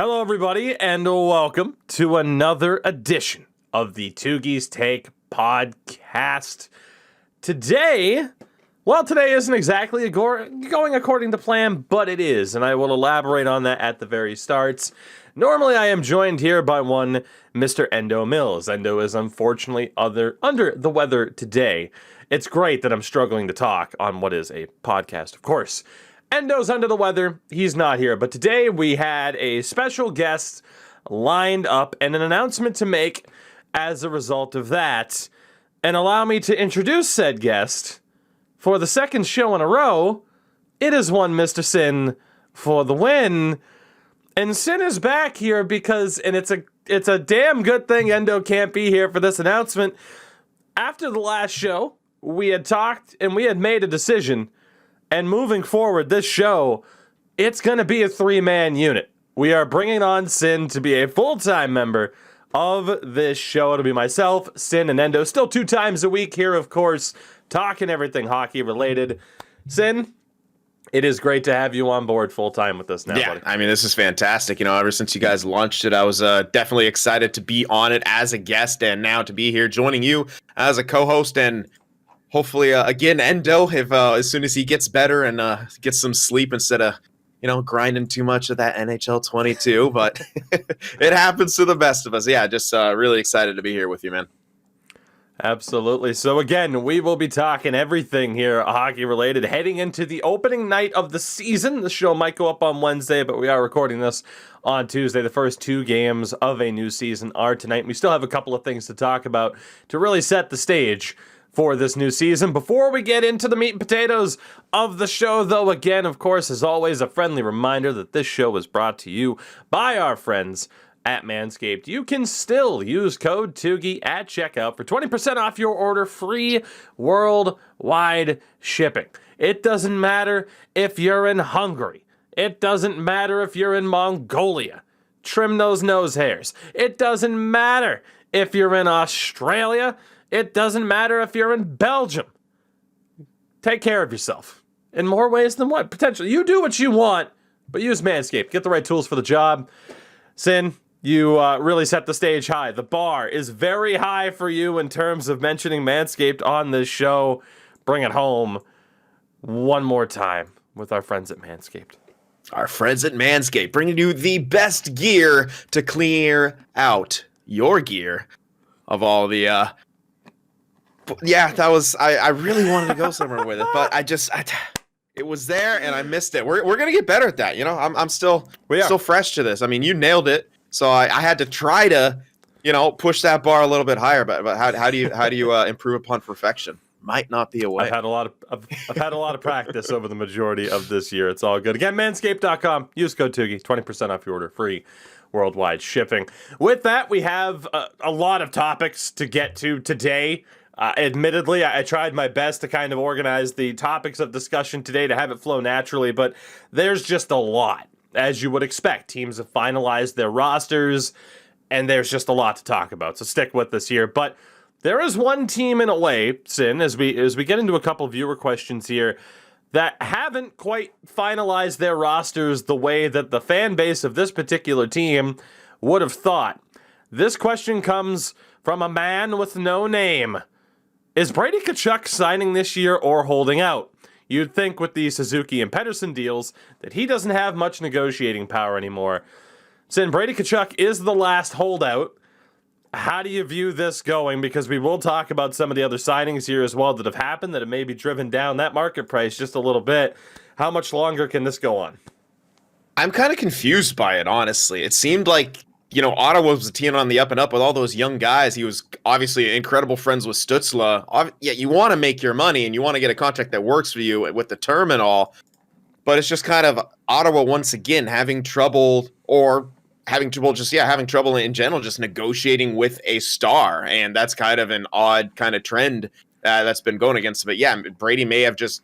Hello, everybody, and welcome to another edition of the Tougies Take podcast. Today isn't exactly going according to plan, but it is, and I will elaborate on that at the very start. Normally, I am joined here by one Mr. Endo Mills. Endo is unfortunately under the weather today. It's great that I'm struggling to talk on what is a podcast, of course. Endo's under the weather. He's not here. But today we had a special guest lined up and an announcement to make as a result of that. And allow me to introduce said guest for the second show in a row. It is one Mr. Sin for the win. And Sin is back here because, and it's a damn good thing Endo can't be here for this announcement. After the last show, we had talked and we had made a decision. And moving forward, this show, it's going to be a three-man unit. We are bringing on Sin to be a full-time member of this show. It'll be myself, Sin, and Endo. Still 2 times a week here, of course, talking everything hockey-related. Sin, it is great to have you on board full-time with us now, buddy. I mean, this is fantastic. You know, ever since you guys launched it, I was definitely excited to be on it as a guest and now to be here joining you as a co-host and hopefully, again, Endo, if as soon as he gets better and gets some sleep instead of, grinding too much of that NHL 22. But it happens to the best of us. Yeah, just really excited to be here with you, man. Absolutely. So again, we will be talking everything here hockey related heading into the opening night of the season. The show might go up on Wednesday, but we are recording this on Tuesday. The first 2 games of a new season are tonight. We still have a couple of things to talk about to really set the stage for this new season. Before we get into the meat and potatoes of the show, though, again, of course, as always, a friendly reminder that this show is brought to you by our friends at Manscaped. You can still use code Tougie at checkout for 20% off your order, free worldwide shipping. It doesn't matter if you're in Hungary. It doesn't matter if you're in Mongolia. Trim those nose hairs. It doesn't matter if you're in Australia. It doesn't matter if you're in Belgium. Take care of yourself in more ways than one. Potentially, you do what you want, but use Manscaped. Get the right tools for the job. Sin, you really set the stage high. The bar is very high for you in terms of mentioning Manscaped on this show. Bring it home one more time with our friends at Manscaped. Our friends at Manscaped, bringing you the best gear to clear out your gear of all the... Yeah, that was. I really wanted to go somewhere with it, but it was there and I missed it. We're gonna get better at that. I'm still fresh to this. I mean, you nailed it, so I had to try to, push that bar a little bit higher. But how do you improve upon perfection? Might not be a way. I've had a lot of practice over the majority of this year. It's all good. Again, Manscaped.com. Use code Tougie. 20% off your order. Free worldwide shipping. With that, we have a lot of topics to get to today. Admittedly, I tried my best to kind of organize the topics of discussion today to have it flow naturally, but there's just a lot, as you would expect. Teams have finalized their rosters, and there's just a lot to talk about, so stick with us here. But there is one team in a way, Sin, as we get into a couple viewer questions here, that haven't quite finalized their rosters the way that the fan base of this particular team would have thought. This question comes from a man with no name. Is Brady Tkachuk signing this year or holding out? You'd think with the Suzuki and Pettersson deals that he doesn't have much negotiating power anymore. Since Brady Tkachuk is the last holdout, how do you view this going? Because we will talk about some of the other signings here as well that have happened that have maybe driven down that market price just a little bit. How much longer can this go on? I'm kind of confused by it, honestly. It seemed like Ottawa was a team on the up and up with all those young guys. He was obviously incredible friends with Stützle. Yeah, you want to make your money and you want to get a contract that works for you with the term and all. But it's just kind of Ottawa once again having trouble in general, just negotiating with a star. And that's kind of an odd kind of trend that's been going against. But yeah, Brady may have just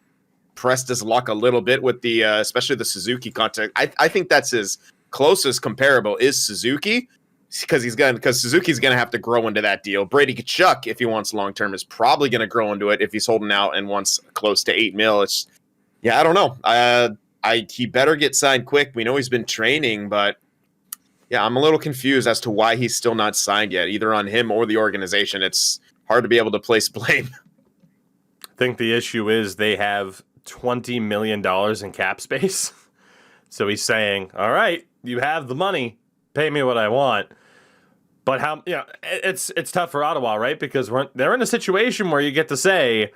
pressed his luck a little bit with the, especially the Suzuki contract. I think that's his closest comparable is Suzuki, because Suzuki's going to have to grow into that deal. Brady Tkachuk, if he wants long term, is probably going to grow into it if he's holding out and wants close to $8 million. I don't know. He better get signed quick. We know he's been training, but Yeah, I'm a little confused as to why he's still not signed yet, either on him or the organization. It's hard to be able to place blame. I think the issue is they have $20 million in cap space. So he's saying, all right, you have the money, pay me what I want. But how, it's tough for Ottawa, right? Because they're in a situation where you get to say,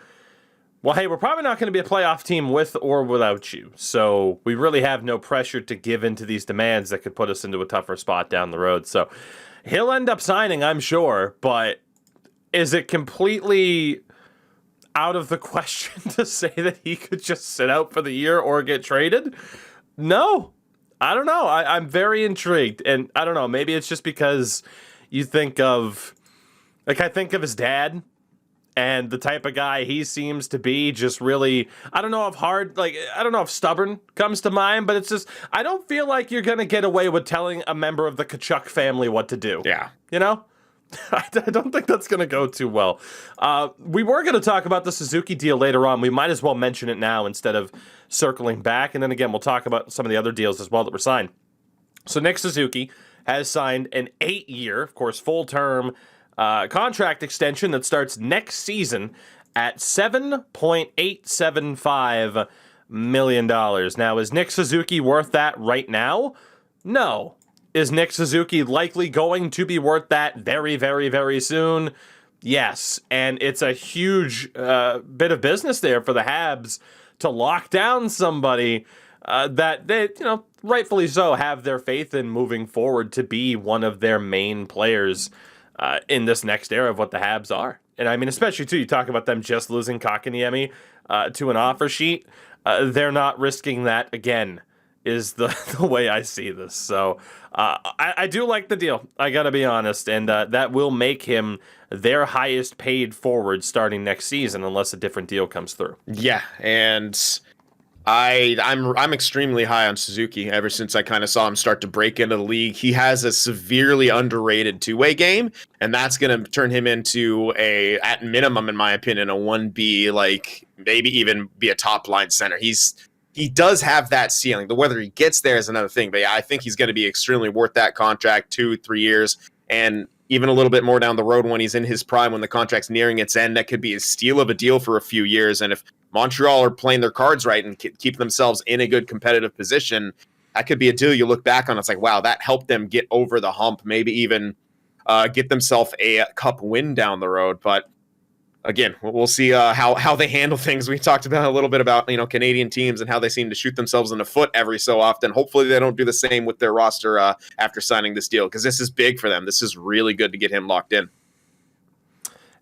well, hey, we're probably not going to be a playoff team with or without you. So we really have no pressure to give into these demands that could put us into a tougher spot down the road. So he'll end up signing, I'm sure. But is it completely out of the question to say that he could just sit out for the year or get traded? No. I don't know. I'm very intrigued. And I don't know. Maybe it's just because you think of, I think of his dad. And the type of guy he seems to be, just really, I don't know if stubborn comes to mind, but it's just, I don't feel like you're going to get away with telling a member of the Tkachuk family what to do. Yeah. You know? I don't think that's going to go too well. We were going to talk about the Suzuki deal later on. We might as well mention it now instead of circling back. And then again, we'll talk about some of the other deals as well that were signed. So Nick Suzuki has signed an 8-year, of course, full-term contract extension that starts next season at $7.875 million. Now, is Nick Suzuki worth that right now? No. Is Nick Suzuki likely going to be worth that very, very, very soon? Yes. And it's a huge bit of business there for the Habs to lock down somebody that they, rightfully so, have their faith in moving forward to be one of their main players in this next era of what the Habs are. And I mean, especially too, you talk about them just losing Kotkaniemi to an offer sheet. They're not risking that again, is the way I see this. So I do like the deal. I got to be honest. And that will make him their highest paid forward starting next season, unless a different deal comes through. Yeah. And I'm extremely high on Suzuki ever since I kind of saw him start to break into the league. He has a severely underrated two-way game, and that's going to turn him into at minimum, in my opinion, a 1B, like maybe even be a top-line center. He does have that ceiling. Whether he gets there is another thing, but yeah, I think he's going to be extremely worth that contract, 2-3 years, and even a little bit more down the road when he's in his prime, when the contract's nearing its end. That could be a steal of a deal for a few years, and if Montreal are playing their cards right and keep themselves in a good competitive position, that could be a deal you look back on. It's like, wow, that helped them get over the hump, maybe even get themselves a cup win down the road. But again, we'll see how they handle things. We talked about a little bit about Canadian teams and how they seem to shoot themselves in the foot every so often. Hopefully they don't do the same with their roster after signing this deal, because this is big for them. This is really good to get him locked in.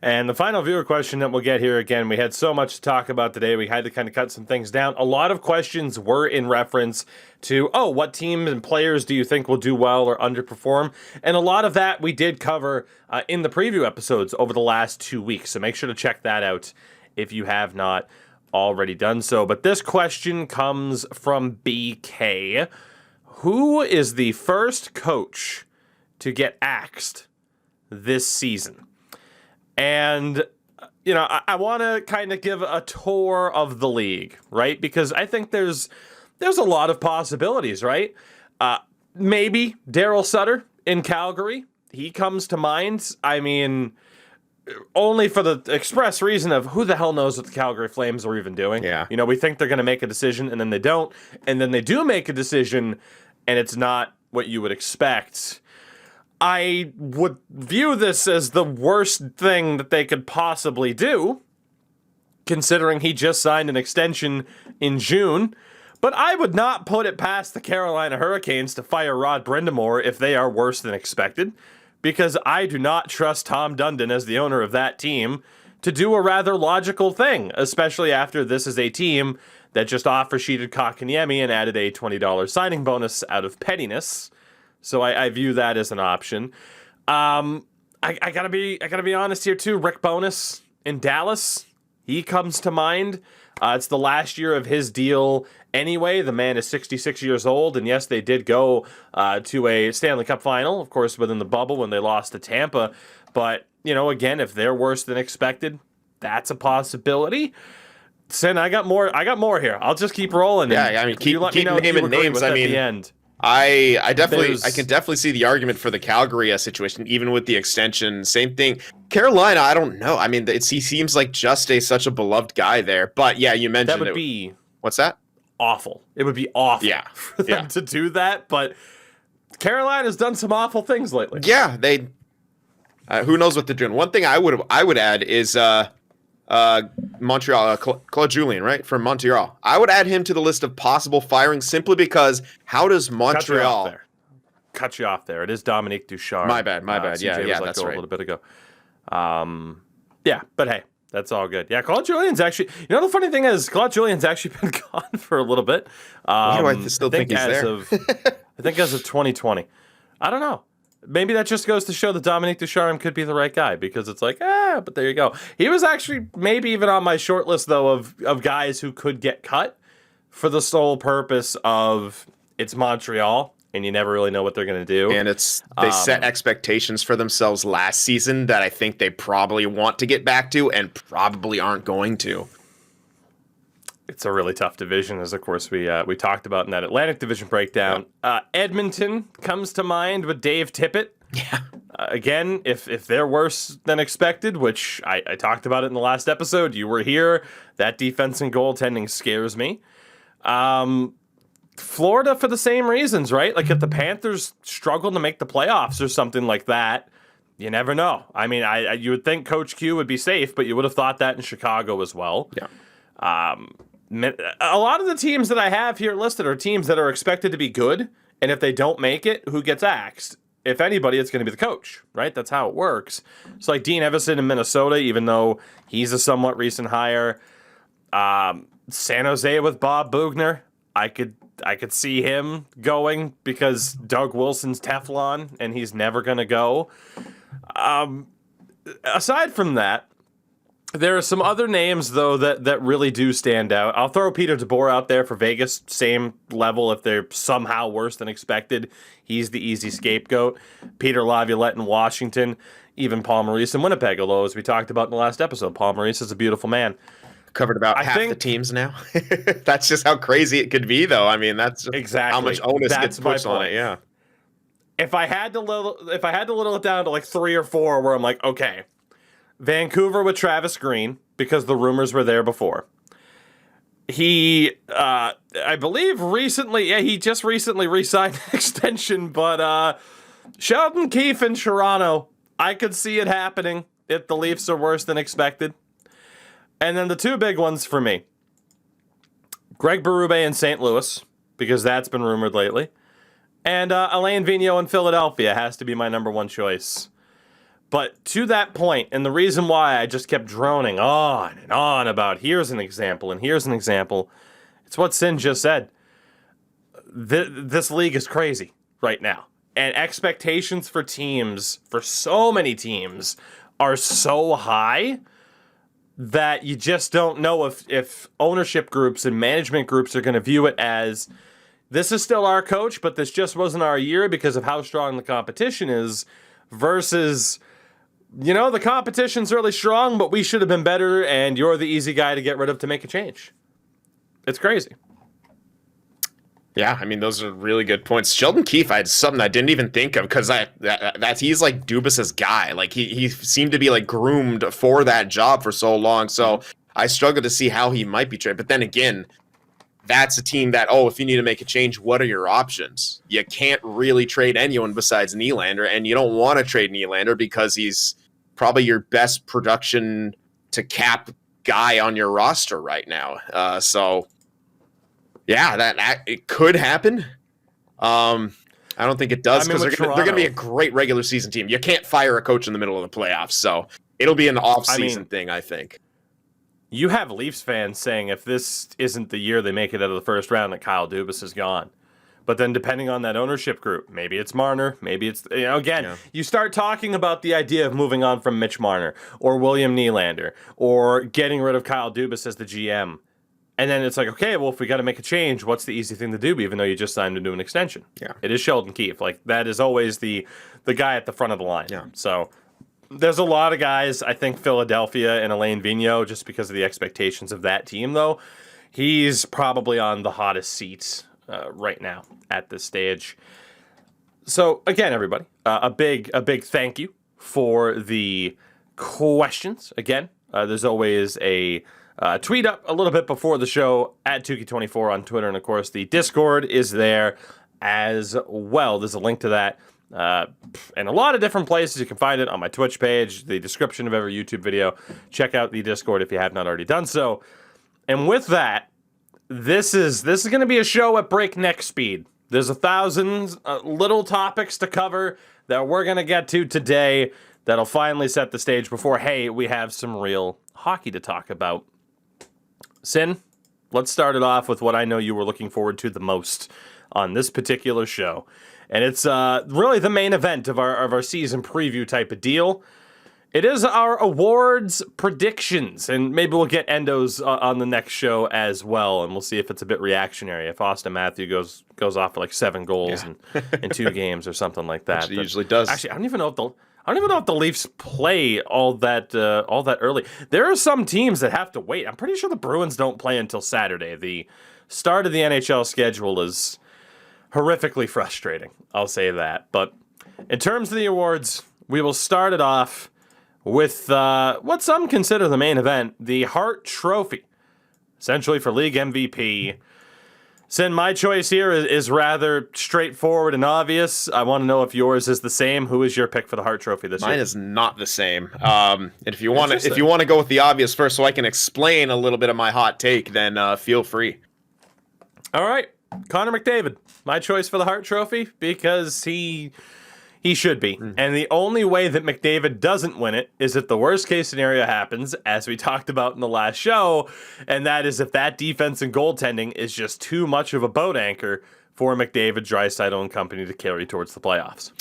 And the final viewer question that we'll get here, again, we had so much to talk about today. We had to kind of cut some things down. A lot of questions were in reference to, what team and players do you think will do well or underperform? And a lot of that we did cover in the preview episodes over the last 2 weeks. So make sure to check that out if you have not already done so. But this question comes from BK. Who is the first coach to get axed this season? And, I want to kind of give a tour of the league, right? Because I think there's a lot of possibilities, right? Maybe Daryl Sutter in Calgary. He comes to mind. I mean, only for the express reason of who the hell knows what the Calgary Flames are even doing. Yeah. We think they're going to make a decision, and then they don't. And then they do make a decision, and it's not what you would expect. I would view this as the worst thing that they could possibly do, considering he just signed an extension in June. But I would not put it past the Carolina Hurricanes to fire Rod Brind'Amour if they are worse than expected, because I do not trust Tom Dundon as the owner of that team to do a rather logical thing, especially after this is a team that just offer-sheeted Kotkaniemi and added a $20 signing bonus out of pettiness. So I view that as an option. I gotta be honest here too. Rick Bowness in Dallas, he comes to mind. It's the last year of his deal anyway. The man is 66 years old, and yes, they did go to a Stanley Cup final, of course, within the bubble when they lost to Tampa. But again, if they're worse than expected, that's a possibility. Sen, I got more here. I'll just keep rolling. Yeah, I mean, keep naming names. I mean, at the end. I can definitely see the argument for the Calgary situation, even with the extension. Same thing. Carolina, I don't know. I mean, he seems like just such a beloved guy there. But yeah, you mentioned That would be what's that? awful. It would be awful for them to do that. But Carolina's done some awful things lately. Yeah, they. Who knows what they're doing? One thing I would add is Montreal, Claude Julien, right, from Montreal. I would add him to the list of possible firings simply because how does Montreal cut you off there? It is Dominique Ducharme. My bad. Yeah, that's right. A little bit ago. Yeah, but hey, that's all good. Yeah, Claude Julien's actually. You know, the funny thing is, Claude Julien's actually been gone for a little bit. Why do I still think he's there? I think as of 2020. I don't know. Maybe that just goes to show that Dominique Ducharme could be the right guy because it's like, but there you go. He was actually maybe even on my short list, though, of guys who could get cut for the sole purpose of it's Montreal and you never really know what they're going to do. And they set expectations for themselves last season that I think they probably want to get back to and probably aren't going to. It's a really tough division, as of course we talked about in that Atlantic Division breakdown. Edmonton comes to mind with Dave Tippett. Yeah. Again, if they're worse than expected, which I talked about it in the last episode, you were here. That defense and goaltending scares me. Florida for the same reasons, right? Like if the Panthers struggle to make the playoffs or something like that, you never know. I mean, you would think Coach Q would be safe, but you would have thought that in Chicago as well. Yeah. A lot of the teams that I have here listed are teams that are expected to be good, and if they don't make it, who gets axed? If anybody, it's going to be the coach, right? That's how it works. So like Dean Evason in Minnesota, even though he's a somewhat recent hire. San Jose with Bob Bugner, I could see him going because Doug Wilson's Teflon, and he's never going to go. Aside from that, there are some other names, though, that really do stand out. I'll throw Peter DeBoer out there for Vegas. Same level if they're somehow worse than expected. He's the easy scapegoat. Peter Laviolette in Washington. Even Paul Maurice in Winnipeg, although, as we talked about in the last episode, Paul Maurice is a beautiful man. Covered about half the teams now. That's just how crazy it could be, though. I mean, that's exactly how much onus gets pushed on it, yeah. If I had to whittle it down to like 3 or 4 where I'm like, okay, Vancouver with Travis Green, because the rumors were there before. He, I believe he just recently re-signed an extension, but Sheldon Keefe in Toronto, I could see it happening if the Leafs are worse than expected. And then the two big ones for me, Greg Berube in St. Louis, because that's been rumored lately, and Alain Vigneault in Philadelphia has to be my number one choice. But to that point, and the reason why I just kept droning on and on about here's an example and here's an example, it's what Sin just said. This league is crazy right now. And expectations for teams, for so many teams, are so high that you just don't know if ownership groups and management groups are going to view it as this is still our coach, but this just wasn't our year because of how strong the competition is, versus, you know, the competition's really strong, but we should have been better, and you're the easy guy to get rid of to make a change. It's crazy. Yeah, I mean, those are really good points. Sheldon Keefe, I had something I didn't even think of because he's like Dubas's guy. Like he seemed to be like groomed for that job for so long. So I struggle to see how he might be traded. But then again, that's a team that, if you need to make a change, what are your options? You can't really trade anyone besides Nylander, and you don't want to trade Nylander because he's probably your best production to cap guy on your roster right now. Yeah, that it could happen. I don't think it does because they're going to be a great regular season team. You can't fire a coach in the middle of the playoffs, so it'll be an off-season thing, I think. You have Leafs fans saying if this isn't the year they make it out of the first round, that Kyle Dubas is gone. But then depending on that ownership group, maybe it's Marner, maybe it's, you start talking about the idea of moving on from Mitch Marner or William Nylander or getting rid of Kyle Dubas as the GM. And then it's like, okay, well, if we got to make a change, what's the easy thing to do, even though you just signed him to an extension? Yeah. It is Sheldon Keefe. Like, that is always the guy at the front of the line. Yeah. So there's a lot of guys, I think Philadelphia and Alain Vigneault, just because of the expectations of that team, though, he's probably on the hottest seat right now at this stage. So again, everybody, a big thank you for the questions. Again, there's always a tweet up a little bit before the show at Tougie24 on Twitter, and of course the Discord is there as well. There's a link to that in a lot of different places. You can find it on my Twitch page, the description of every YouTube video. Check out the Discord if you have not already done so. And with that, this is going to be a show at breakneck speed. There's 1,000 little topics to cover that we're going to get to today that'll finally set the stage before, hey, we have some real hockey to talk about. Sin, let's start it off with what I know you were looking forward to the most on this particular show. And it's really the main event of our season preview type of deal. It is our awards predictions, and maybe we'll get Endo's on the next show as well, and we'll see if it's a bit reactionary. If Austin Matthews goes off for like 7 goals in 2 games or something like that. Which he usually does. Actually, I don't even know if the Leafs play all that early. There are some teams that have to wait. I'm pretty sure the Bruins don't play until Saturday. The start of the NHL schedule is horrifically frustrating. I'll say that. But in terms of the awards, we will start it off with what some consider the main event, the Hart Trophy, essentially for league MVP. Sin, my choice here is rather straightforward and obvious. I want to know if yours is the same. Who is your pick for the Hart Trophy this year? Mine is not the same. And if you want to go with the obvious first, so I can explain a little bit of my hot take, then feel free. All right, Connor McDavid, my choice for the Hart Trophy because he should be. And the only way that McDavid doesn't win it is if the worst case scenario happens, as we talked about in the last show, and that is if that defense and goaltending is just too much of a boat anchor for McDavid, Draisaitl, and company to carry towards the playoffs.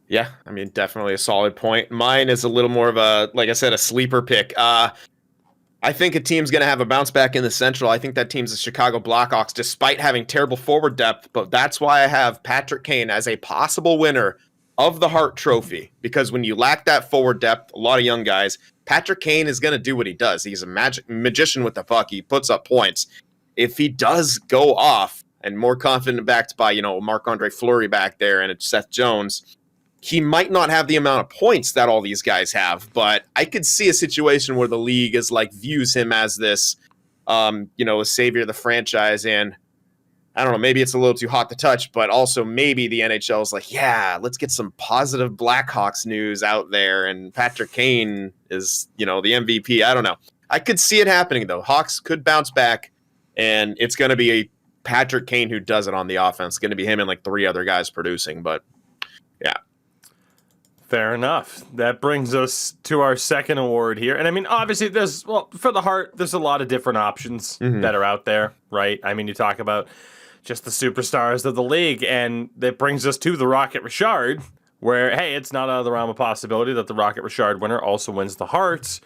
Yeah, I mean, definitely a solid point. Mine is a little more of a, like I said, a sleeper pick. I think a team's going to have a bounce back in the Central. I think that team's the Chicago Blackhawks, despite having terrible forward depth, but that's why I have Patrick Kane as a possible winner of the Hart Trophy, because when you lack that forward depth, a lot of young guys, Patrick Kane is going to do what he does. He's a magician with the puck. He puts up points. If he does go off and more confident backed by, Marc-Andre Fleury back there and it's Seth Jones, he might not have the amount of points that all these guys have, but I could see a situation where the league is views him as this, a savior of the franchise. And I don't know, maybe it's a little too hot to touch, but also maybe the NHL is like, yeah, let's get some positive Blackhawks news out there. And Patrick Kane is, the MVP. I don't know. I could see it happening, though. Hawks could bounce back, and it's going to be a Patrick Kane who does it on the offense. It's going to be him and 3 other guys producing, but yeah. Fair enough. That brings us to our second award here. And I mean, obviously, for the Hart, there's a lot of different options that are out there, right? I mean, you talk about just the superstars of the league, and that brings us to the Rocket Richard, where, hey, it's not out of the realm of possibility that the Rocket Richard winner also wins the Hearts.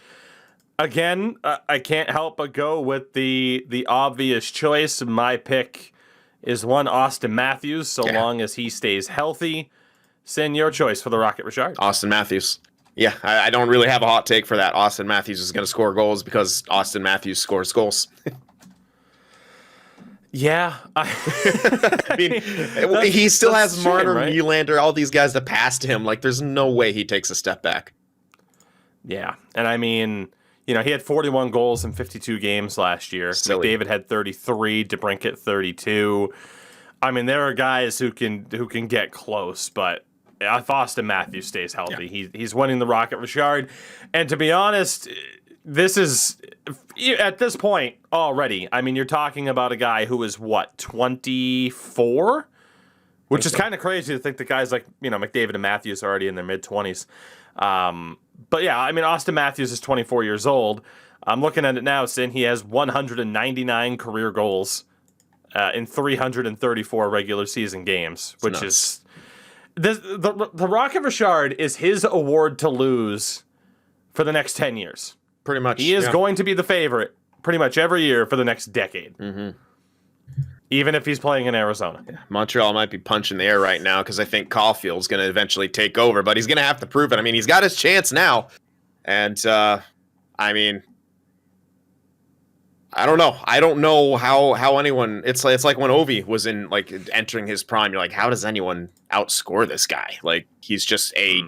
Again, I can't help but go with the obvious choice. My pick is one Austin Matthews, so long as he stays healthy. Sin, your choice for the Rocket Richard. Austin Matthews. Yeah, I don't really have a hot take for that. Austin Matthews is going to score goals because Austin Matthews scores goals. Yeah. I mean, he still has Marner, right? Nylander, all these guys that passed him. There's no way he takes a step back. Yeah. And I mean, he had 41 goals in 52 games last year. Silly. McDavid had 33, DeBrincat 32. I mean, there are guys who can get close, but if Austin Matthews stays healthy, he's winning the Rocket Richard. And to be honest, this is, at this point already, I mean, you're talking about a guy who is, 24? Which is kind of crazy to think that guys like, McDavid and Matthews are already in their mid-20s. But yeah, I mean, Austin Matthews is 24 years old. I'm looking at it now, Sin. He has 199 career goals in 334 regular season games, which is... The Rocket Richard is his award to lose for the next 10 years. Pretty much. He is going to be the favorite pretty much every year for the next decade. Mm-hmm. Even if he's playing in Arizona. Yeah. Montreal might be punching the air right now because I think Caulfield's going to eventually take over, but he's going to have to prove it. I mean, he's got his chance now. And, I mean, I don't know. I don't know how anyone. It's like when Ovi was in like entering his prime. You're like, how does anyone outscore this guy? Like he's just a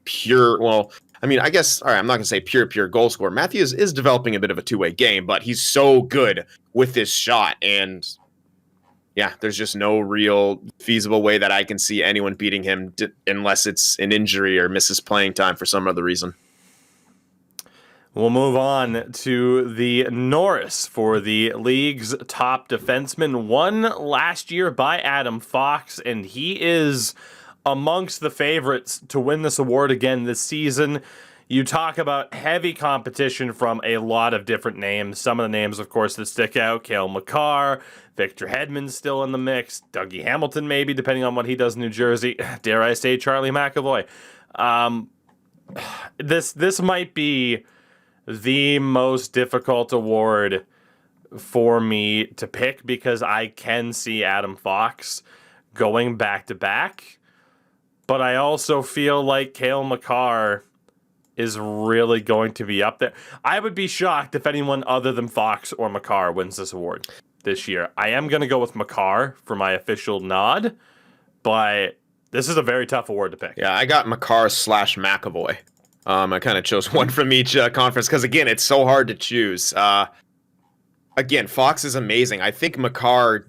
pure. Well, I mean, I guess. All right, I'm not gonna say pure goal scorer. Matthews is developing a bit of a two-way game, but he's so good with this shot, and yeah, there's just no real feasible way that I can see anyone beating him unless it's an injury or misses playing time for some other reason. We'll move on to the Norris for the league's top defenseman, won last year by Adam Fox, and he is amongst the favorites to win this award again this season. You talk about heavy competition from a lot of different names. Some of the names, of course, that stick out, Cale Makar, Victor Hedman's still in the mix, Dougie Hamilton maybe, depending on what he does in New Jersey. Dare I say Charlie McAvoy. This might be the most difficult award for me to pick because I can see Adam Fox going back to back, but I also feel like Cale Makar is really going to be up there. I would be shocked if anyone other than Fox or Makar wins this award this year. I am going to go with Makar for my official nod, but this is a very tough award to pick. Yeah, I got Makar / McAvoy. I kind of chose one from each conference because, again, it's so hard to choose. Again, Fox is amazing. I think Makar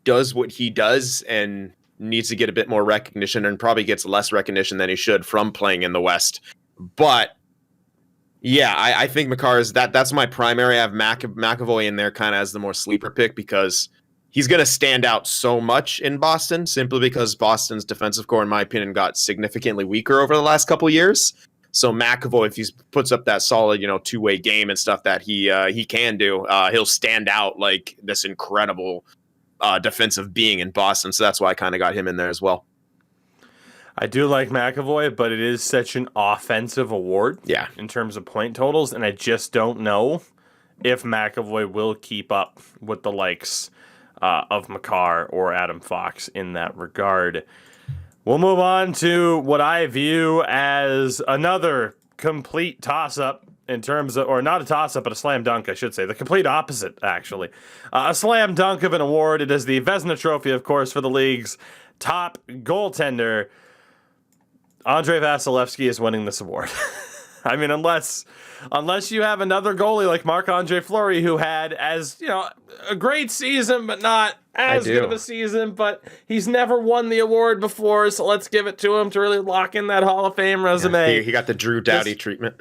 does what he does and needs to get a bit more recognition and probably gets less recognition than he should from playing in the West. But, yeah, I think Makar is that's my primary. I have McAvoy in there kind of as the more sleeper pick because he's going to stand out so much in Boston simply because Boston's defensive core, in my opinion, got significantly weaker over the last couple of years. So McAvoy, if he puts up that solid, two-way game and stuff that he can do, he'll stand out like this incredible defensive being in Boston. So that's why I kind of got him in there as well. I do like McAvoy, but it is such an offensive award in terms of point totals, and I just don't know if McAvoy will keep up with the likes of Makar or Adam Fox in that regard. We'll move on to what I view as another complete toss-up in terms of, or not a toss-up, but a slam dunk, I should say. The complete opposite, actually. A slam dunk of an award. It is the Vezina Trophy, of course, for the league's top goaltender. Andrei Vasilevsky is winning this award. I mean, unless you have another goalie like Marc-Andre Fleury, who had a great season, but not as good of a season, but he's never won the award before, so let's give it to him to really lock in that Hall of Fame resume. Yeah, he got the Drew Doughty treatment.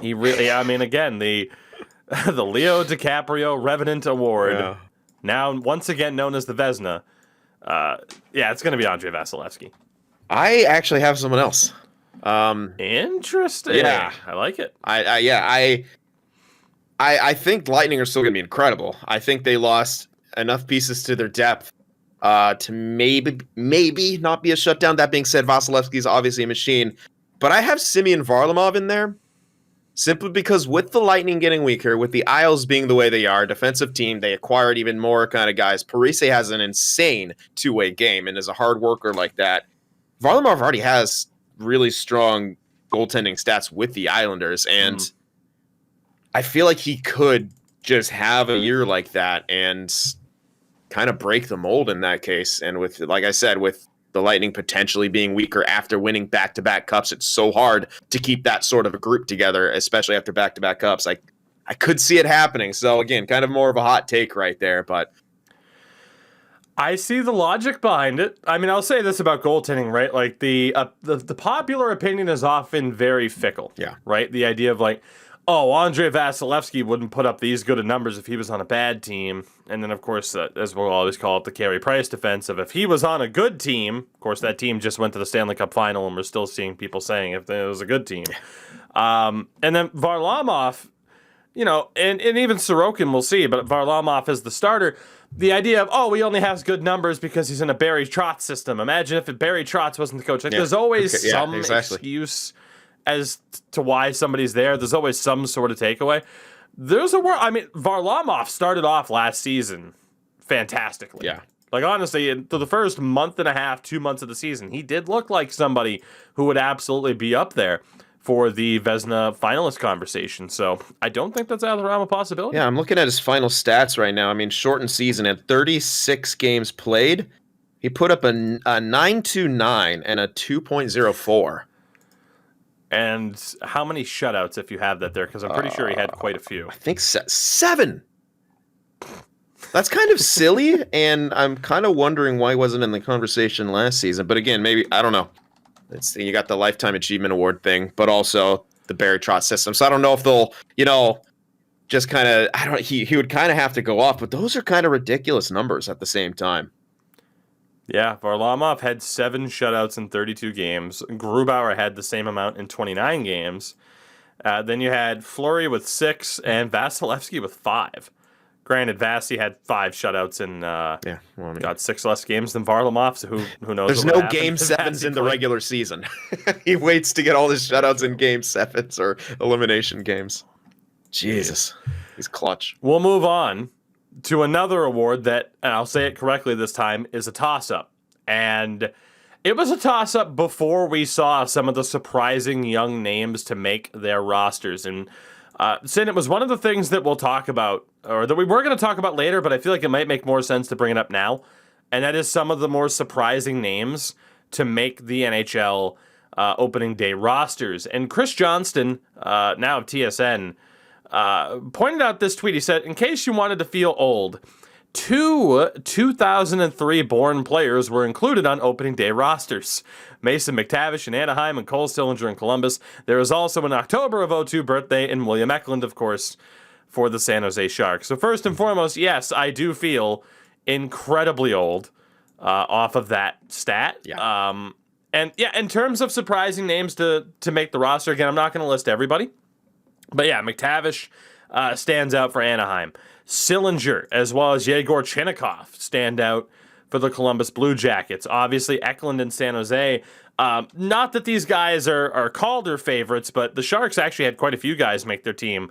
He really, again, the Leo DiCaprio Revenant Award, now once again known as the Vezina. It's going to be Andrei Vasilevsky. I actually have someone else. Interesting. Yeah, I like it. I think Lightning are still going to be incredible. I think they lost enough pieces to their depth to maybe not be a shutdown. That being said, Vasilevsky is obviously a machine, but I have Semyon Varlamov in there simply because with the Lightning getting weaker, with the Isles being the way they are, defensive team, they acquired even more kind of guys. Parise has an insane two-way game and is a hard worker like that. Varlamov already has really strong goaltending stats with the Islanders, and I feel like he could just have a year like that and kind of break the mold in that case. And with, like I said, with the Lightning potentially being weaker after winning back-to-back cups, it's so hard to keep that sort of a group together, especially after back-to-back cups. I could see it happening. So again, kind of more of a hot take right there, but I see the logic behind it. I mean, I'll say this about goaltending, right? Like the popular opinion is often very fickle. Yeah. Right? The idea of like, oh, Andrei Vasilevsky wouldn't put up these good of numbers if he was on a bad team. And then, of course, as we'll always call it, the Carey Price defense of if he was on a good team, of course, that team just went to the Stanley Cup final and we're still seeing people saying if it was a good team. And then Varlamov, and even Sorokin we'll see, but Varlamov is the starter. The idea of, he only has good numbers because he's in a Barry Trotz system. Imagine if Barry Trotz wasn't the coach. There's always some excuse as to why somebody's there. There's always some sort of takeaway. Varlamov started off last season fantastically. Yeah. Like, honestly, through the first month and a half, 2 months of the season, he did look like somebody who would absolutely be up there for the Vezina finalist conversation. So I don't think that's out of the realm of possibility. Yeah, I'm looking at his final stats right now. I mean, shortened season at 36 games played. He put up a 9.29 and a 2.04. And how many shutouts, if you have that there? Because I'm pretty sure he had quite a few. I think 7. That's kind of silly, and I'm kind of wondering why he wasn't in the conversation last season. But again, maybe, I don't know. You got the Lifetime Achievement Award thing, but also the Barry Trotz system. So I don't know if they'll, just kind of, he would kind of have to go off, but those are kind of ridiculous numbers at the same time. Yeah, Varlamov had 7 shutouts in 32 games. Grubauer had the same amount in 29 games. Then you had Fleury with 6 and Vasilevsky with 5. Granted, Vasi had 5 shutouts and got 6 less games than Varlamov, so who knows. There's no game 7s in the regular season. He waits to get all his shutouts in game 7s or elimination games. Jesus, he's clutch. We'll move on to another award that, and I'll say it correctly this time, is a toss-up. And it was a toss-up before we saw some of the surprising young names to make their rosters. And Sin, it was one of the things that we'll talk about, or that we were going to talk about later, but I feel like it might make more sense to bring it up now. And that is some of the more surprising names to make the NHL opening day rosters. And Chris Johnston, now of TSN, pointed out this tweet. He said, in case you wanted to feel old, 2 2003 born players were included on opening day rosters. Mason McTavish in Anaheim and Cole Sillinger in Columbus. There is also an October of 02 birthday in William Eklund, of course, for the San Jose Sharks. So first and foremost, yes, I do feel incredibly old off of that stat. Yeah. And yeah, in terms of surprising names to make the roster, again, I'm not going to list everybody. But yeah, McTavish stands out for Anaheim. Sillinger, as well as Yegor Chinnikov, stand out for the Columbus Blue Jackets. Obviously, Eklund and San Jose. Not that these guys are Calder favorites, but the Sharks actually had quite a few guys make their team.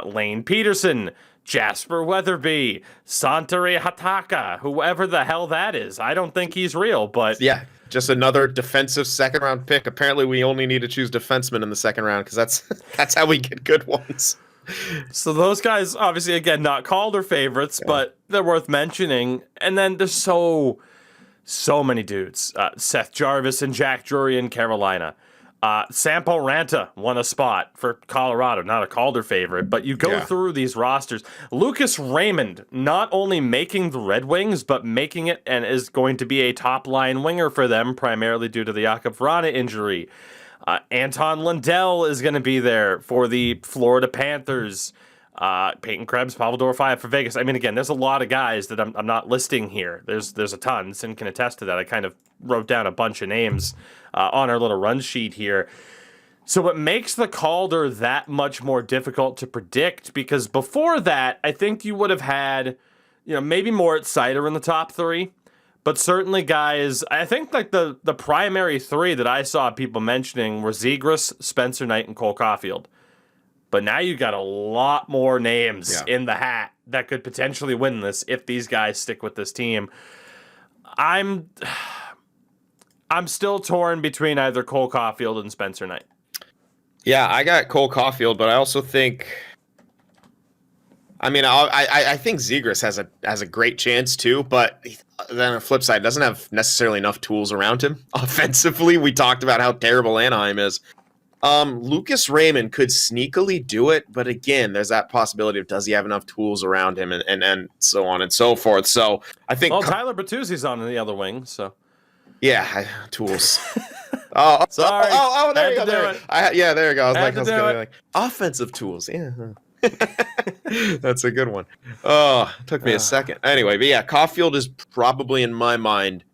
Lane Peterson, Jasper Weatherby, Santeri Hataka, whoever the hell that is. I don't think he's real, but... Yeah, just another defensive second-round pick. Apparently, we only need to choose defensemen in the second round, because that's how we get good ones. So those guys, obviously, again, not Calder favorites, but they're worth mentioning. And then there's so many dudes. Seth Jarvis and Jack Drury in Carolina. Sampo Ranta won a spot for Colorado, not a Calder favorite, but you go through these rosters. Lucas Raymond, not only making the Red Wings, but making it and is going to be a top-line winger for them, primarily due to the Jakub Vrana injury. Anton Lundell is going to be there for the Florida Panthers. Peyton Krebs, Pavel Dorofeyev for Vegas. I mean, again, there's a lot of guys that I'm not listing here. There's a ton. Sin can attest to that. I kind of wrote down a bunch of names on our little run sheet here. So what makes the Calder that much more difficult to predict, because before that, I think you would have had, maybe Moritz Seider in the top 3. But certainly, guys, I think like the primary 3 that I saw people mentioning were Zegras, Spencer Knight, and Cole Caulfield. But now you got a lot more names in the hat that could potentially win this if these guys stick with this team. I'm still torn between either Cole Caulfield and Spencer Knight. Yeah, I got Cole Caulfield, but I also think... I think Zegras has a great chance too, but then on the flip side, doesn't have necessarily enough tools around him. Offensively, we talked about how terrible Anaheim is. Lucas Raymond could sneakily do it, but again, there's that possibility of does he have enough tools around him and so on and so forth. So I think Tyler Bertuzzi's on the other wing, so tools. Sorry. There you go. There you go. I was like offensive tools. Yeah. That's a good one. Oh, it took me a second. Anyway, but yeah, Caulfield is probably in my mind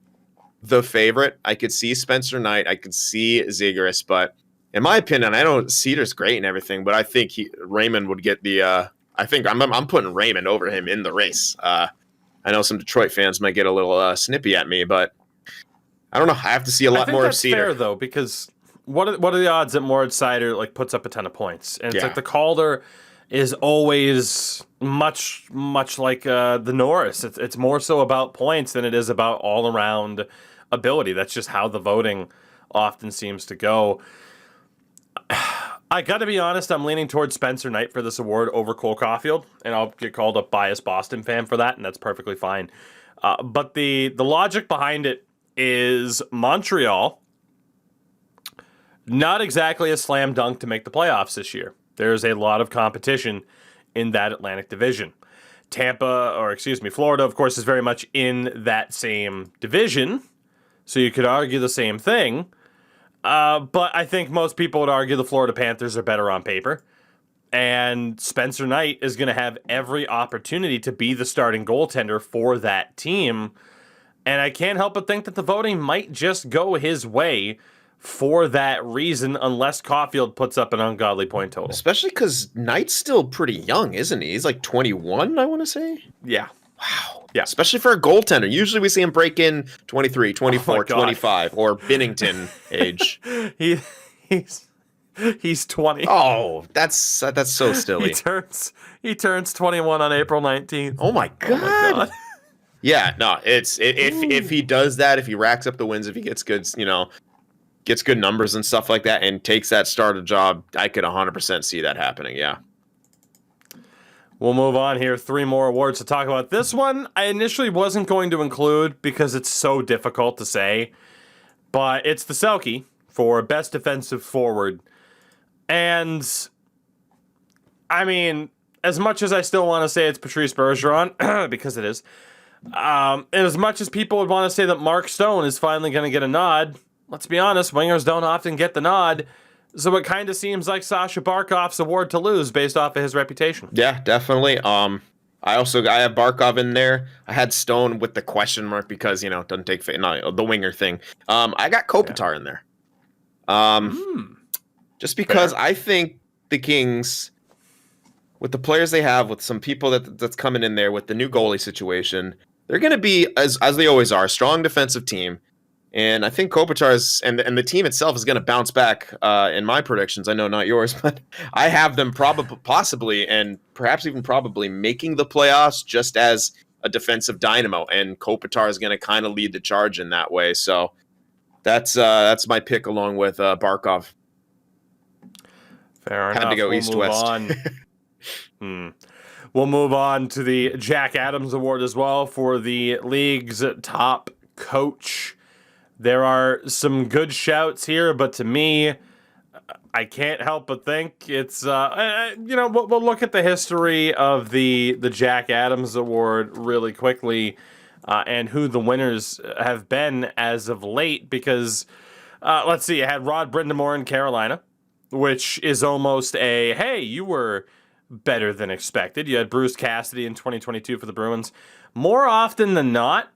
the favorite. I could see Spencer Knight. I could see Zegras, but in my opinion, I know Cedar's great and everything, but I think Raymond would get the. I think I'm putting Raymond over him in the race. I know some Detroit fans might get a little snippy at me, but I don't know. I have to see a lot more of Cedar. Fair though, because what are the odds that Moritz Seider puts up a ton of points? And it's like the Calder is always much like the Norris. It's more so about points than it is about all around ability. That's just how the voting often seems to go. I got to be honest, I'm leaning towards Spencer Knight for this award over Cole Caulfield, and I'll get called a biased Boston fan for that, and that's perfectly fine. But the logic behind it is Montreal, not exactly a slam dunk to make the playoffs this year. There's a lot of competition in that Atlantic division. Florida, of course, is very much in that same division, so you could argue the same thing. But I think most people would argue the Florida Panthers are better on paper. And Spencer Knight is going to have every opportunity to be the starting goaltender for that team. And I can't help but think that the voting might just go his way for that reason, unless Caulfield puts up an ungodly point total. Especially because Knight's still pretty young, isn't he? He's like 21, I want to say. Yeah. Wow. Yeah. Especially for a goaltender. Usually we see him break in 23, 24, 25, or Binnington age. He's 20. Oh, that's so silly. He turns 21 on April 19th. Oh my god. Yeah, no, if he does that, if he racks up the wins, if he gets good, gets good numbers and stuff like that, and takes that starter job, I could 100% see that happening. Yeah. We'll move on here. 3 more awards to talk about. This one I initially wasn't going to include because it's so difficult to say, but it's the Selke for Best Defensive Forward. And, I mean, as much as I still want to say it's Patrice Bergeron, because it is, and as much as people would want to say that Mark Stone is finally going to get a nod, let's be honest, wingers don't often get the nod. So it kind of seems like Sasha Barkov's award to lose based off of his reputation. Yeah, definitely. I have Barkov in there. I had Stone with the question mark because, doesn't take the winger thing. I got Kopitar in there. Just because I think the Kings, with the players they have, with some people that's coming in there with the new goalie situation, they're going to be, as they always are, a strong defensive team. And I think Kopitar's and the team itself is going to bounce back in my predictions. I know not yours, but I have them possibly and perhaps even probably making the playoffs just as a defensive dynamo. And Kopitar is going to kind of lead the charge in that way. So that's my pick along with Barkov. Fair enough. Had to go east-west. We'll move on to the Jack Adams Award as well for the league's top coach. There are some good shouts here, but to me, I can't help but think it's, we'll look at the history of the Jack Adams Award really quickly and who the winners have been as of late, because, let's see, you had Rod Brind'Amour in Carolina, which is almost hey, you were better than expected. You had Bruce Cassidy in 2022 for the Bruins. More often than not,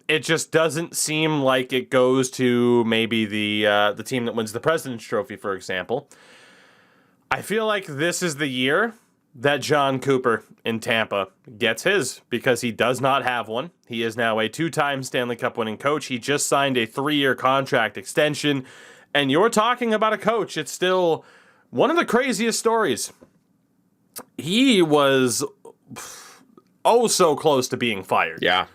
it just doesn't seem like it goes to maybe the team that wins the President's Trophy, for example. I feel like this is the year that John Cooper in Tampa gets his, because he does not have one. He is now a 2-time Stanley Cup winning coach. He just signed a 3-year contract extension. And you're talking about a coach. It's still one of the craziest stories. He was so close to being fired. Yeah.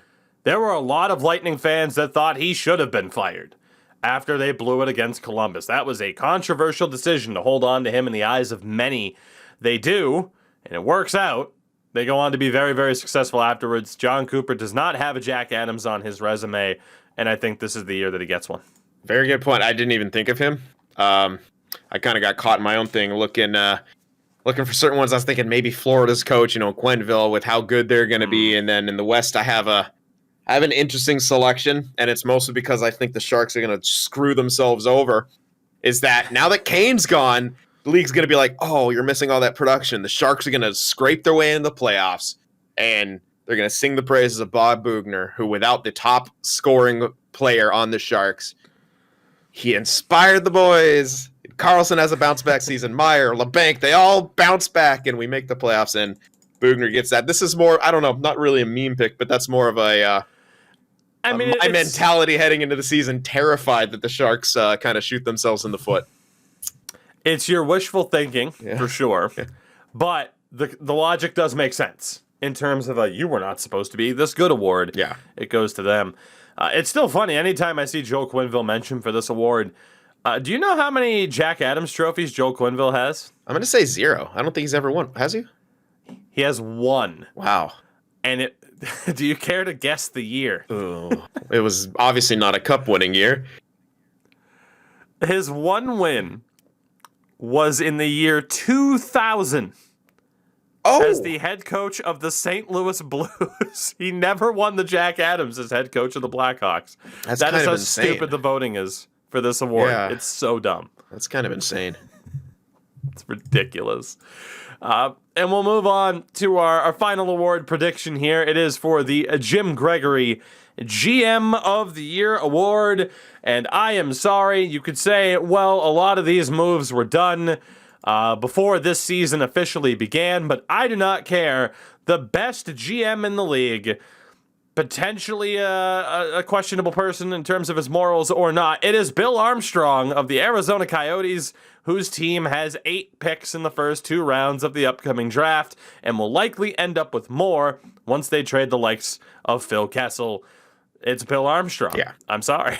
There were a lot of Lightning fans that thought he should have been fired after they blew it against Columbus. That was a controversial decision to hold on to him in the eyes of many. They do, and it works out. They go on to be very, very successful afterwards. John Cooper does not have a Jack Adams on his resume, and I think this is the year that he gets one. Very good point. I didn't even think of him. I kind of got caught in my own thing looking for certain ones. I was thinking maybe Florida's coach, Quenneville, with how good they're going to be. And then in the West, I have an interesting selection, and it's mostly because I think the Sharks are going to screw themselves over, is that now that Kane's gone, the league's going to be like, oh, you're missing all that production. The Sharks are going to scrape their way into the playoffs, and they're going to sing the praises of Bob Boughner, who, without the top scoring player on the Sharks, he inspired the boys. Carlson has a bounce-back season. Meyer, LeBanc, they all bounce back, and we make the playoffs, and Boughner gets that. This is more, I don't know, not really a meme pick, but that's more of my mentality heading into the season, terrified that the Sharks kind of shoot themselves in the foot. It's your wishful thinking, for sure. Yeah. But the logic does make sense in terms of you were not supposed to be this good award. Yeah. It goes to them. It's still funny. Anytime I see Joe Quenneville mentioned for this award, Do you know how many Jack Adams trophies Joel Quenneville has? I'm going to say 0. I don't think he's ever won. Has he? He has 1. Wow. And it. Do you care to guess the year? Ooh. It was obviously not a cup winning year. His 1 win was in the year 2000 as the head coach of the St. Louis Blues. He never won the Jack Adams as head coach of the Blackhawks. That's That kind is of how insane. stupid the voting is for this award. Yeah. It's so dumb. That's kind of insane. It's ridiculous. And we'll move on to our final award prediction here. It is for the Jim Gregory GM of the Year award. And I am sorry, you could say, well, a lot of these moves were done before this season officially began, but I do not care. The best GM in the league, potentially a questionable person in terms of his morals or not, it is Bill Armstrong of the Arizona Coyotes, whose team has 8 picks in the first 2 rounds of the upcoming draft and will likely end up with more once they trade the likes of Phil Kessel. It's Bill Armstrong. Yeah. I'm sorry.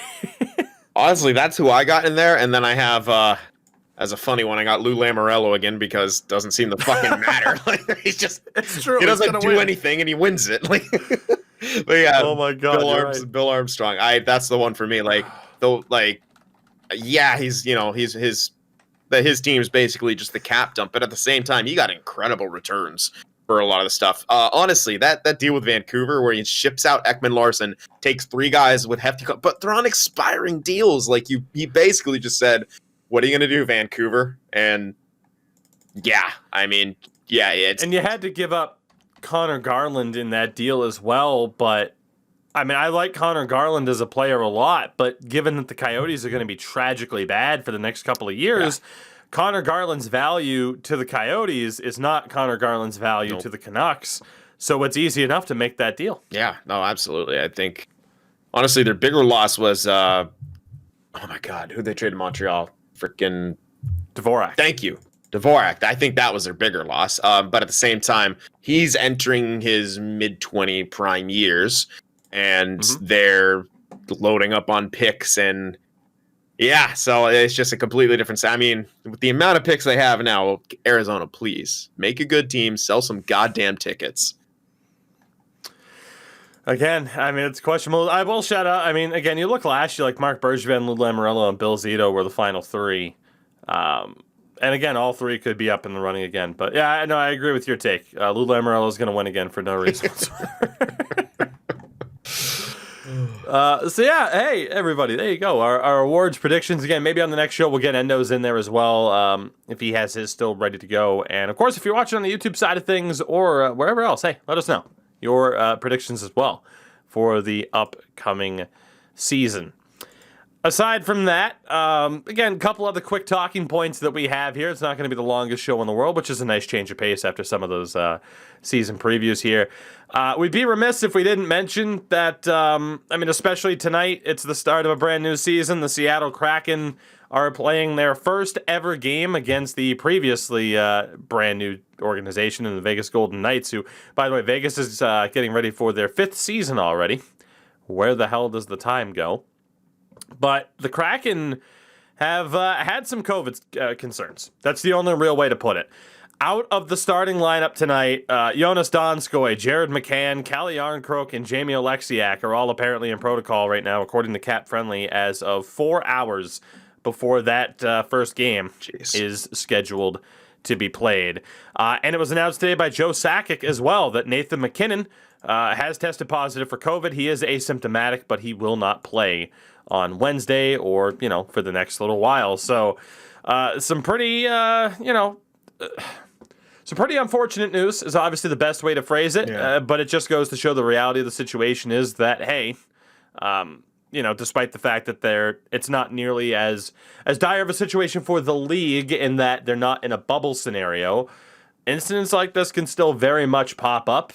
Honestly, that's who I got in there, and then I have, as a funny one, I got Lou Lamoriello again because it doesn't seem to fucking matter. Like, he's just, It's true. he doesn't do win. anything, and he wins it. Like, but yeah, Oh my God, Bill Armstrong. That's the one for me. Like, yeah, he's his team's basically just the cap dump, but at the same time, he got incredible returns for a lot of the stuff. Honestly, that deal with Vancouver where he ships out Ekman Larson, takes 3 guys with hefty, but they're on expiring deals. Like he basically just said, "What are you gonna do, Vancouver?" And yeah, I mean, yeah, And you had to give up Connor Garland in that deal as well, but I mean, I like Connor Garland as a player a lot, but given that the Coyotes are going to be tragically bad for the next couple of years, Connor Garland's value to the Coyotes is not Connor Garland's value to the Canucks. So it's easy enough to make that deal. Yeah, no, absolutely. I think, honestly, their bigger loss was, oh my God, who they traded to Montreal? Freaking Dvorak. Thank you. Dvorak. I think that was their bigger loss. But at the same time, he's entering his mid-20 prime years, and they're loading up on picks. And yeah, so it's just a completely different. I mean, with the amount of picks they have now, Arizona, please make a good team, sell some goddamn tickets. Again, I mean, it's questionable. I will shout out. I mean, again, you look last year, like Mark Bergevin, Lou Lamoriello, and Bill Zito were the final 3. And again, all 3 could be up in the running again. But yeah, no, I agree with your take. Lou Lamoriello is going to win again for no reason whatsoever. So yeah, hey everybody, there you go. Our awards predictions again. Maybe on the next show we'll get Endo's in there as well, if he has his still ready to go. And of course, if you're watching on the YouTube side of things or wherever else, hey, let us know your predictions as well for the upcoming season. Aside from that, again, a couple other quick talking points that we have here. It's not going to be the longest show in the world, which is a nice change of pace after some of those season previews here. We'd be remiss if we didn't mention that, I mean, especially tonight, it's the start of a brand new season. The Seattle Kraken are playing their first ever game against the previously brand new organization in the Vegas Golden Knights, who, by the way, Vegas is getting ready for their 5th season already. Where the hell does the time go? But the Kraken have had some COVID concerns. That's the only real way to put it. Out of the starting lineup tonight, Jonas Donskoy, Jared McCann, Kalle Yarncroke, and Jamie Oleksiak are all apparently in protocol right now, according to Cap Friendly, as of 4 hours before that first game is scheduled to be played. And it was announced today by Joe Sakic as well that Nathan MacKinnon has tested positive for COVID. He is asymptomatic, but he will not play on Wednesday or, for the next little while. So some pretty, some pretty unfortunate news is obviously the best way to phrase it. Yeah. But it just goes to show the reality of the situation is that, hey, despite the fact that it's not nearly as dire of a situation for the league in that they're not in a bubble scenario, incidents like this can still very much pop up.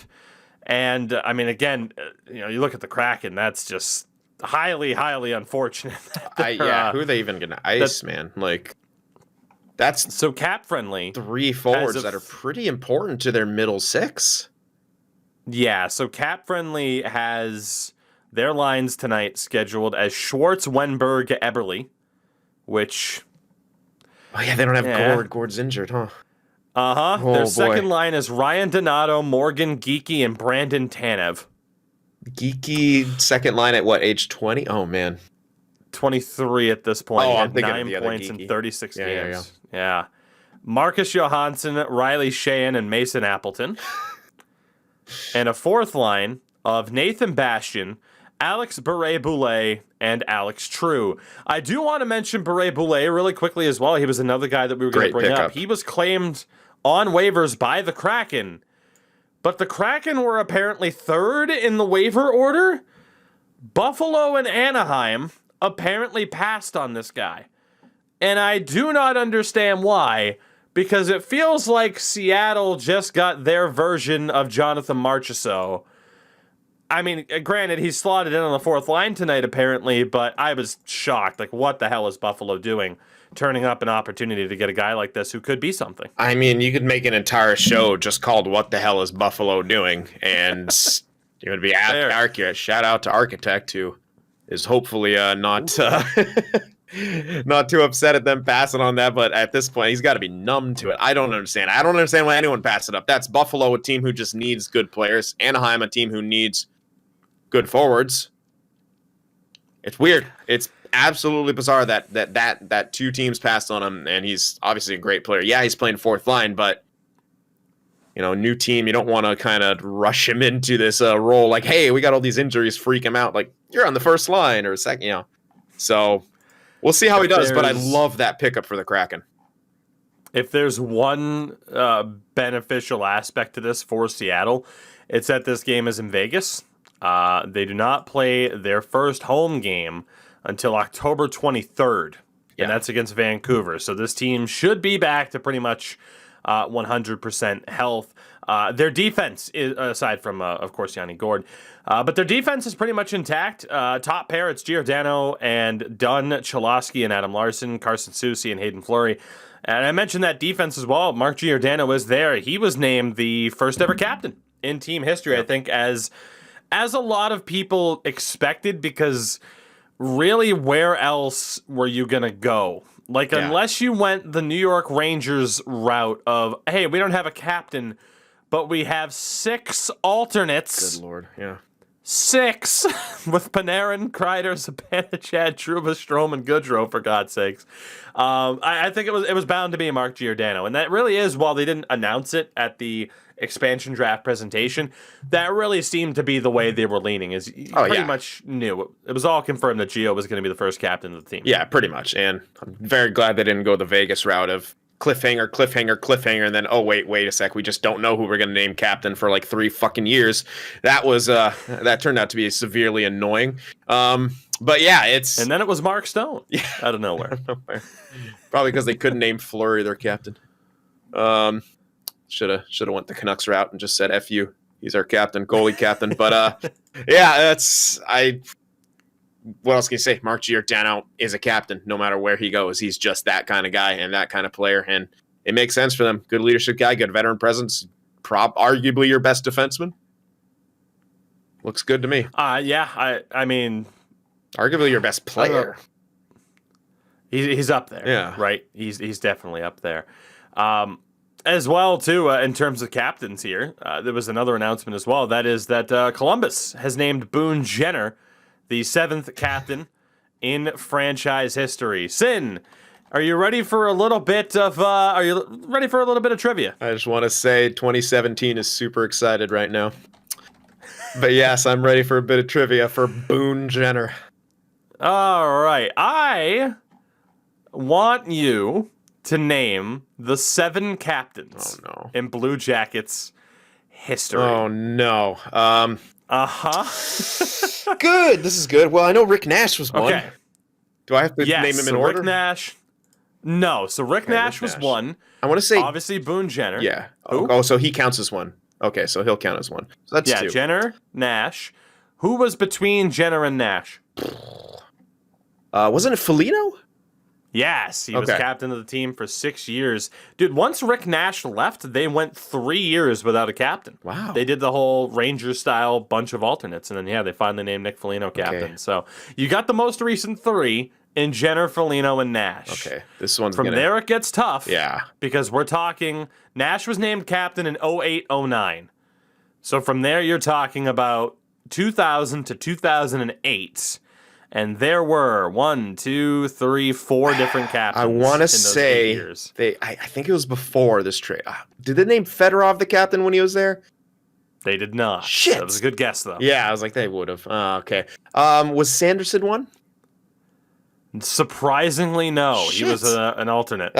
And, I mean, again, you look at the Kraken, that's just highly, highly unfortunate. Who are they even going to ice, man? Like, that's so Cap Friendly. 3 forwards that are pretty important to their middle 6. Yeah, so Cap Friendly has their lines tonight scheduled as Schwartz, Wenberg, Eberle, which... Oh, yeah, they don't have Yeah. Gord. Gord's injured, huh? Uh-huh. Oh, Their boy. second line is Ryan Donato, Morgan Geekie, and Brandon Tanev. Geeky second line at what, age 20? Oh, man. 23 at this point. Oh, He I'm had thinking of 9 the other points in Geekie. 36 Yeah, yeah, games. Yeah. Marcus Johansson, Riley Sheehan, and Mason Appleton. And a fourth line of Nathan Bastian, Alex Bure-Boulay, and Alex True. I do want to mention Bure-Boulay really quickly as well. He was another guy that we were going to Great bring up. pickup. He was claimed on waivers by the Kraken, but the Kraken were apparently third in the waiver order. Buffalo and Anaheim apparently passed on this guy. And I do not understand why, because it feels like Seattle just got their version of Jonathan Marchessault. I mean, granted, he's slotted in on the fourth line tonight, apparently, but I was shocked. Like, what the hell is Buffalo doing? Turning up an opportunity to get a guy like this who could be something. I mean, you could make an entire show just called What the Hell is Buffalo Doing? And it would be accurate. Shout out to Architect, who is hopefully not not too upset at them passing on that, but at this point, he's got to be numb to it. I don't understand. I don't understand why anyone passed it up. That's Buffalo, a team who just needs good players. Anaheim, a team who needs good forwards. It's weird. It's absolutely bizarre that two teams passed on him, and he's obviously a great player. Yeah, he's playing fourth line, but new team, you don't want to kind of rush him into this role like, hey, we got all these injuries, freak him out. Like, you're on the first line or second, So we'll see how he does, but I love that pickup for the Kraken. If there's one beneficial aspect to this for Seattle, it's that this game is in Vegas. They do not play their first home game until October 23rd, and that's against Vancouver. So this team should be back to pretty much 100% health. Their defense, is, aside from, of course, Yanni Gord, but their defense is pretty much intact. Top pair, it's Giordano and Dunn, Cholowski and Adam Larson, Carson Soucy and Hayden Fleury. And I mentioned that defense as well. Mark Giordano is there. He was named the first ever captain in team history, I think, as a lot of people expected, because really, where else were you going to go? Like, unless you went the New York Rangers route of, hey, we don't have a captain, but we have 6 alternates. Good Lord, yeah. 6 with Panarin, Kreider, Zibanejad, Trouba, Strome, and Goodrow, for God's sakes. I think it was bound to be Mark Giordano. And that really is, while they didn't announce it at the expansion draft presentation, that really seemed to be the way they were leaning. Is you pretty much knew it was all confirmed that Gio was going to be the first captain of the team. Yeah, pretty much. And I'm very glad they didn't go the Vegas route of cliffhanger, and then, oh, wait a sec, we just don't know who we're going to name captain for like 3 fucking years. That was that turned out to be severely annoying. But yeah, and then it was Mark Stone out of nowhere. Probably because they couldn't name Fleury their captain. Should have went the Canucks route and just said F you. He's our captain, goalie captain. But yeah, what else can you say? Mark Giordano is a captain no matter where he goes. He's just that kind of guy and that kind of player, and it makes sense for them. Good leadership guy, good veteran presence, arguably your best defenseman. Looks good to me. Yeah, I mean, arguably your best player. He's up there. Yeah, right. He's definitely up there. As well, too, in terms of captains here, there was another announcement as well. That is that Columbus has named Boone Jenner the 7th captain in franchise history. Sin, are you ready for a little bit of trivia? I just want to say 2017 is super excited right now. But yes, I'm ready for a bit of trivia for Boone Jenner. All right. I want you to name the 7 captains in Blue Jackets history. Oh, no. Good. This is good. Well, I know Rick Nash was one. Okay. Do I have to name him in order? Rick Nash. No. So Rick Nash was one. I want to say obviously Boone Jenner. Yeah. Oh, so he counts as one. Okay, so he'll count as one. So that's 2. Jenner, Nash. Who was between Jenner and Nash? Wasn't it Foligno? Yes, he was captain of the team for 6 years. Dude, once Rick Nash left, they went 3 years without a captain. Wow. They did the whole Rangers-style bunch of alternates, and then, they finally named Nick Foligno captain. Okay. So you got the most recent 3, in Jenner, Foligno, and Nash. Okay, this one's From there it gets tough. Yeah. Because we're talking, Nash was named captain in 08-09. So from there you're talking about 2000 to 2008. And there were 1, 2, 3, 4 different captains. I want to say years. I think it was before this trade. Did they name Fedorov the captain when he was there? They did not. Shit. That was a good guess, though. Yeah, I was like, they would have. Okay. Was Sanderson one? Surprisingly, no. Shit. He was an alternate.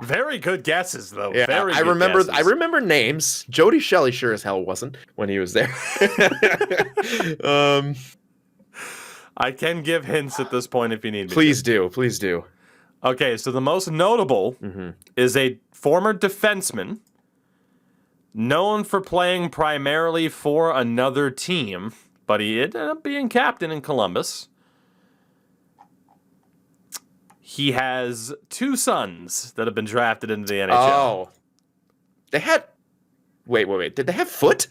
Very good guesses, though. Yeah, Very I good remember. guesses. I remember names. Jody Shelley sure as hell wasn't when he was there. I can give hints at this point if you need me. Please do. Please do. Okay, so the most notable is a former defenseman known for playing primarily for another team, but he ended up being captain in Columbus. He has 2 sons that have been drafted into the NHL. Oh. They had... Wait. Did they have Foote?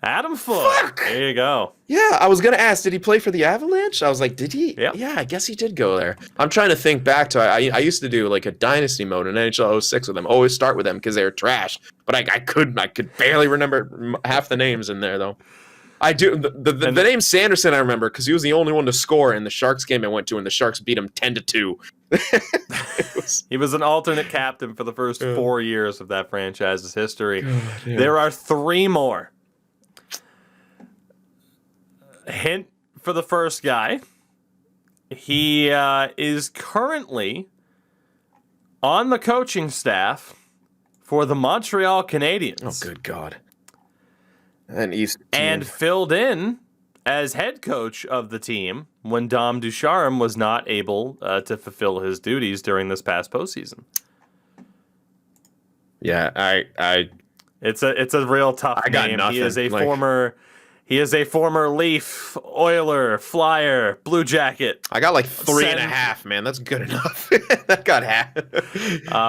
Adam Foote. Fuck! There you go. Yeah, I was going to ask, did he play for the Avalanche? I was like, did he? Yep. Yeah, I guess he did go there. I'm trying to think back to I used to do like a dynasty mode in NHL 06 with them. Always start with them because they were trash. But I could barely remember half the names in there, though. I do. The name Sanderson I remember because he was the only one to score in the Sharks game I went to, and the Sharks beat him 10-2. He was an alternate captain for the first 4 years of that franchise's history. God, yeah. There are 3 more. Hint for the first guy. He is currently on the coaching staff for the Montreal Canadiens. Oh, good God. And filled in as head coach of the team when Dom Ducharme was not able to fulfill his duties during this past postseason. Yeah, It's a real tough I got name. nothing. He is a former Leaf, Oiler, Flyer, Blue Jacket. I got like 3 and a Sens. half, man. That's good enough. That got half.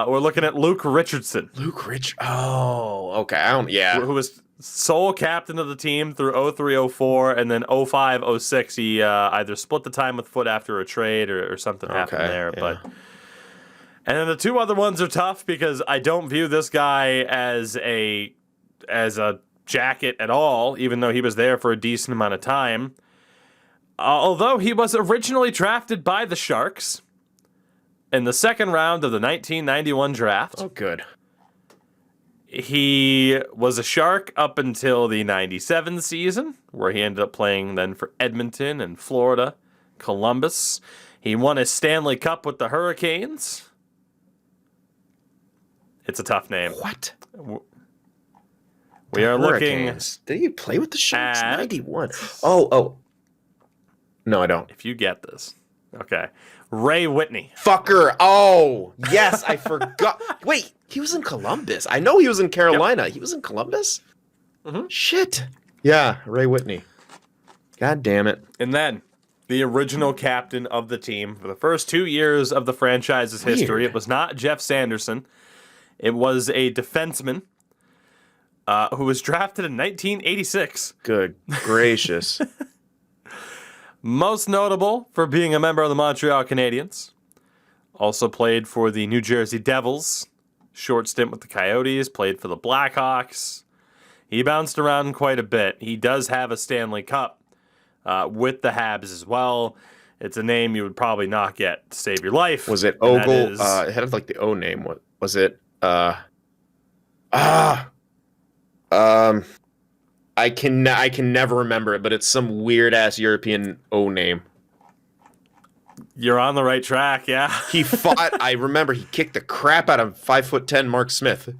We're looking at Luke Richardson. Luke Rich. Oh, okay. Who was sole captain of the team through 03-04, and then 05-06 he either split the time with Foote after a trade or something happened there. Yeah. But and then the 2 other ones are tough because I don't view this guy as a jacket at all, even though he was there for a decent amount of time. Although he was originally drafted by the Sharks in the second round of the 1991 draft. Oh, good. He was a Shark up until the 97 season, where he ended up playing then for Edmonton and Florida, Columbus. He won his Stanley Cup with the Hurricanes. It's a tough name. What? We are looking. Did he play with the Sharks? at- 91. Oh. No, I don't. If you get this. Okay. Ray Whitney. Fucker. Oh, yes, I forgot. Wait, he was in Columbus. I know he was in Carolina. He was in Columbus? Mhm. Shit. Yeah, Ray Whitney. God damn it. And then the original captain of the team for the first 2 years of the franchise's history. Weird. It was not Jeff Sanderson. It was a defenseman who was drafted in 1986. Good gracious. Most notable for being a member of the Montreal Canadiens. Also played for the New Jersey Devils. Short stint with the Coyotes. Played for the Blackhawks. He bounced around quite a bit. He does have a Stanley Cup with the Habs as well. It's a name you would probably not get to save your life. Was it and that Ogle? is- It had like the O name. What was it? I can never remember it, but it's some weird ass European O name. You're on the right track, yeah. He fought. I remember he kicked the crap out of 5'10" Mark Smith.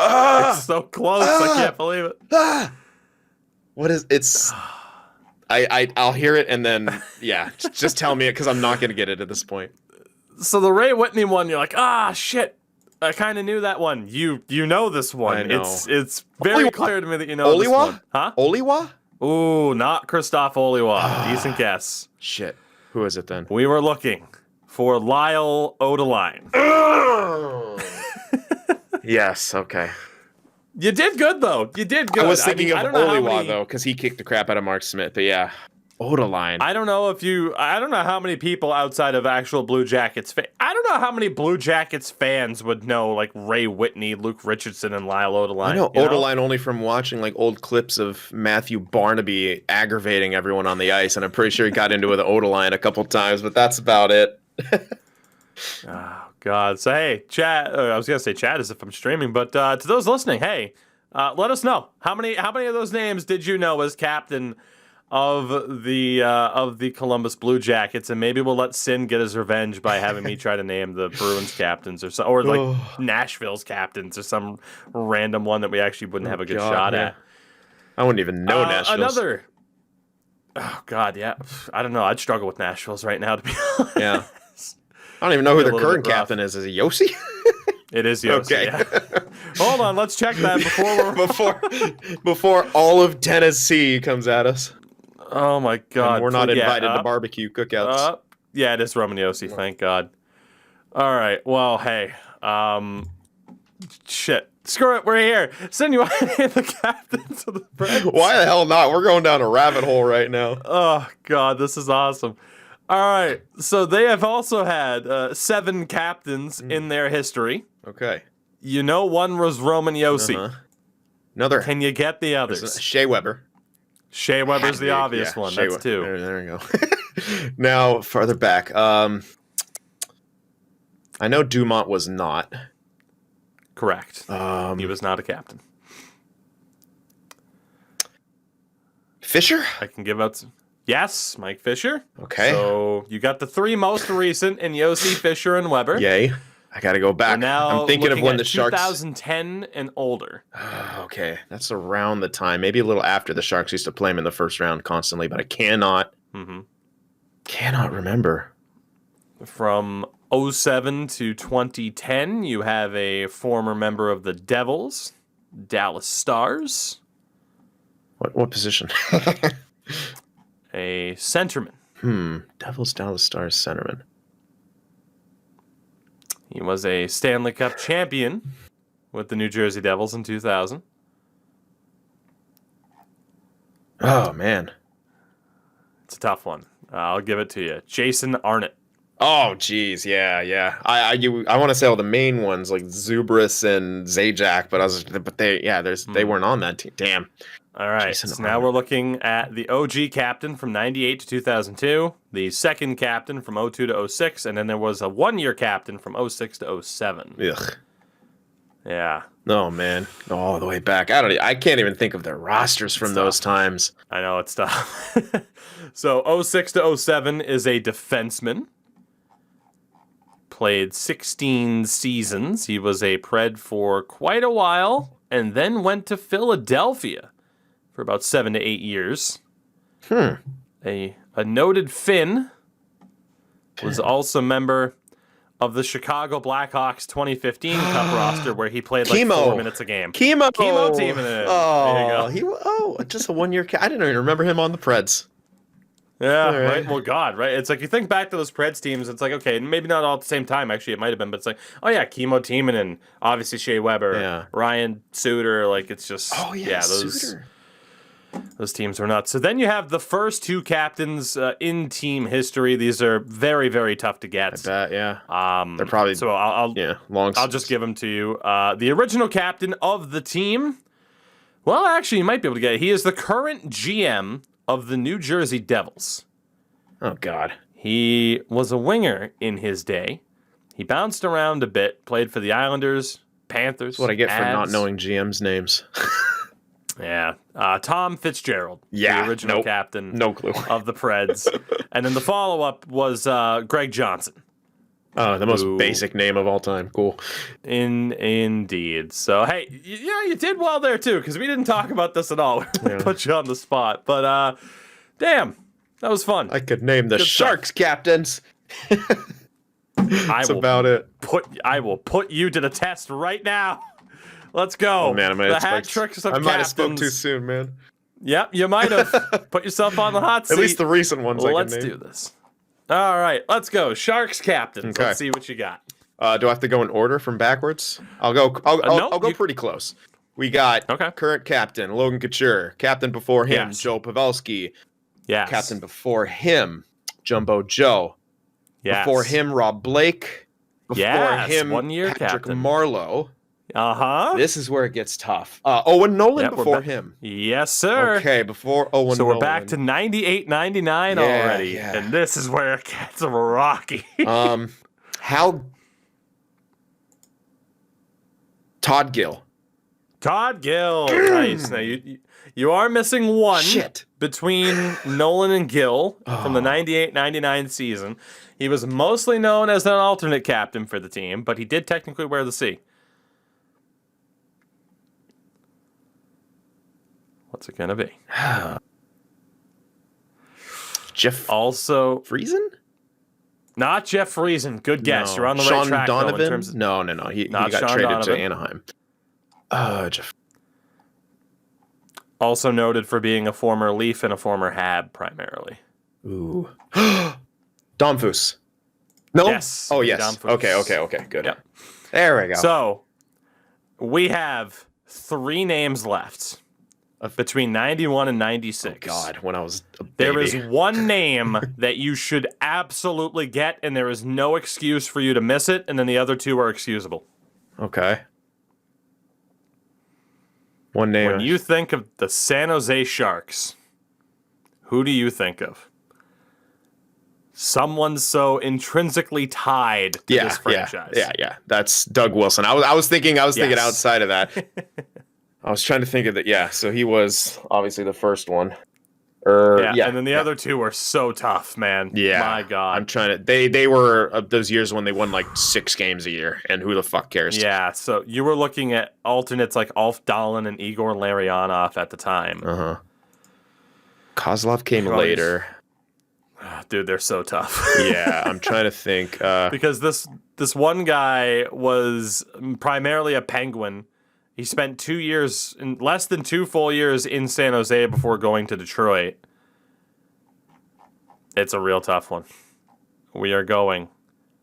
It's so close, I can't believe it. What is it's? I'll hear it and then just tell me it because I'm not gonna get it at this point. So the Ray Whitney one, you're like, shit. I kind of knew that one. You know this one. I know. It's very Oliwa? clear to me that you know this Oliwa? one. Huh? Oliwa? Ooh, not Christoph Oliwa. Decent guess. Shit. Who is it then? We were looking for Lyle Odeline. Yes. Okay. You did good though. You did good. I was thinking I of don't know how Oliwa many- though, because he kicked the crap out of Mark Smith. But yeah. Odaline. I don't know how many people outside of actual Blue Jackets I don't know how many Blue Jackets fans would know like Ray Whitney, Luke Richardson, and Lyle Odaline. I know Odaline only from watching like old clips of Matthew Barnaby aggravating everyone on the ice, and I'm pretty sure he got into it with Odaline a couple times, but that's about it. Oh God! So hey, chat. I was gonna say chat as if I'm streaming, but to those listening, hey, let us know how many of those names did you know as captain of the Columbus Blue Jackets, and maybe we'll let Sin get his revenge by having me try to name the Bruins captains or like Nashville's captains or some random one that we actually wouldn't have a good shot at. I wouldn't even know Nashville's. Oh God, yeah. I don't know. I'd struggle with Nashville's right now, to be honest. Yeah. I don't even know who their current captain is. Is it Yossi? It is Yossi. Okay. Yeah. Hold on, let's check that before all of Tennessee comes at us. Oh my God! And we're not invited to barbecue cookouts. Yeah, it is Roman Yossi. Thank God. All right. Well, hey. Shit. Screw it. We're here. Send you the captains of the Preds. Why the hell not? We're going down a rabbit hole right now. Oh God, this is awesome. All right. So they have also had 7 captains in their history. Okay. You know, one was Roman Yossi. Another. Can you get the others? Shea Weber. Shea Weber's the obvious one. That's 2. There we go. Now, farther back. I know Dumont was not. Correct. He was not a captain. Fisher? I can give out some. Yes, Mike Fisher. Okay. So you got the 3 most recent in Yossi, Fisher, and Weber. Yay. I got to go back. Now I'm thinking of when the Sharks 2010 and older. Okay, that's around the time, maybe a little after the Sharks used to play him in the first round constantly, but I cannot remember. From 07 to 2010, you have a former member of the Devils, Dallas Stars. What position? A centerman. Devils, Dallas Stars, centerman. He was a Stanley Cup champion with the New Jersey Devils in 2000. Oh, man. It's a tough one. I'll give it to you. Jason Arnott. Oh, geez, yeah. I want to say all the main ones like Zubris and Zajac, but they weren't on that team. Damn. All right. So now we're looking at the OG captain from 98 to 2002, the second captain from 02 to 06, and then there was a 1-year captain from 06 to 07. Ugh. Yeah. Oh, man. All the way back. I can't even think of their rosters from those times. I know, it's tough. So 06 to 07 is a defenseman. Played 16 seasons. He was a Pred for quite a while, and then went to Philadelphia for about 7 to 8 years. A noted Finn. Was also a member of the Chicago Blackhawks 2015 Cup roster, where he played like 4 minutes a game. Chemo team in it. There you go. Just a 1-year. I didn't even remember him on the Preds. Yeah, right. Well, God, right? It's like you think back to those Preds teams, it's like, okay, maybe not all at the same time, actually, it might have been, but it's like, oh, yeah, Chemo Tiemann and obviously Shea Weber, Ryan Suter, like, it's just, those teams were nuts. So then you have the first 2 captains in team history. These are very, very tough to get. I bet, yeah. They're probably, so I'll just give them to you. The original captain of the team, well, actually, you might be able to get it. He is the current GM of the New Jersey Devils. Oh, God. He was a winger in his day. He bounced around a bit, played for the Islanders, Panthers, That's what I get for Avs. not knowing GM's names. Yeah. Tom Fitzgerald, the original captain no clue. of the Preds. And then the follow-up was Greg Johnson. Oh, the most basic name of all time. Cool. Indeed. So, hey, you did well there, too, because we didn't talk about this at all. We put you on the spot. But, damn, that was fun. I could name the Sharks captains. That's about it. I will put you to the test right now. Let's go. Oh, man, the hat tricks of I might have spoke too soon, man. Yep, you might have. Put yourself on the hot seat. At least the recent ones I can Let's name. do this. All right, let's go. Sharks captains. Okay. Let's see what you got. Do I have to go in order from backwards? I'll go pretty close. We got current captain, Logan Couture. Captain before him, Yes. Joe Pavelski. Yes. Captain before him, Jumbo Joe. Yes. Before him, Rob Blake. Before him, 1 year Patrick captain. Marleau. Uh-huh. This is where it gets tough. Owen Nolan Yep, before him. Yes, sir. Okay, before Owen Nolan. So we're back to 98-99 already. Yeah. And this is where it gets rocky. How... Todd Gill. Todd Gill. Nice. Now, you are missing one Shit. between Nolan and Gill from the 98-99 season. He was mostly known as an alternate captain for the team, but he did technically wear the C. What's it going to be? Jeff Also, Friesen? not Jeff Friesen. Good guess. No. You're on the Sean right track, Donovan? though, in terms of... No. He Not got Sean traded Donovan. to Anaheim. Jeff. Also noted for being a former Leaf and a former Hab, primarily. Ooh. Domfus. No? Yes. Oh, yes. Domfus. Okay. Good. Yep. There we go. So, we have 3 names left between 91 and 96. Oh, God, when I was a baby. There is one name that you should absolutely get, and there is no excuse for you to miss it, and then the other 2 are excusable. Okay. One name. When you think of the San Jose Sharks, who do you think of? Someone so intrinsically tied to this franchise. Yeah. That's Doug Wilson. I was thinking outside of that. I was trying to think of that. Yeah, so he was obviously the first one. And then the other 2 were so tough, man. Yeah, My God. I'm trying to. They were those years when they won like 6 games a year, and who the fuck cares? Yeah, so you were looking at alternates like Ulf Dahlin and Igor Larionov at the time. Kozlov came later. Dude, they're so tough. Yeah, I'm trying to think. Because this one guy was primarily a Penguin. He spent 2 years, less than 2 full years in San Jose before going to Detroit. It's a real tough one. We are going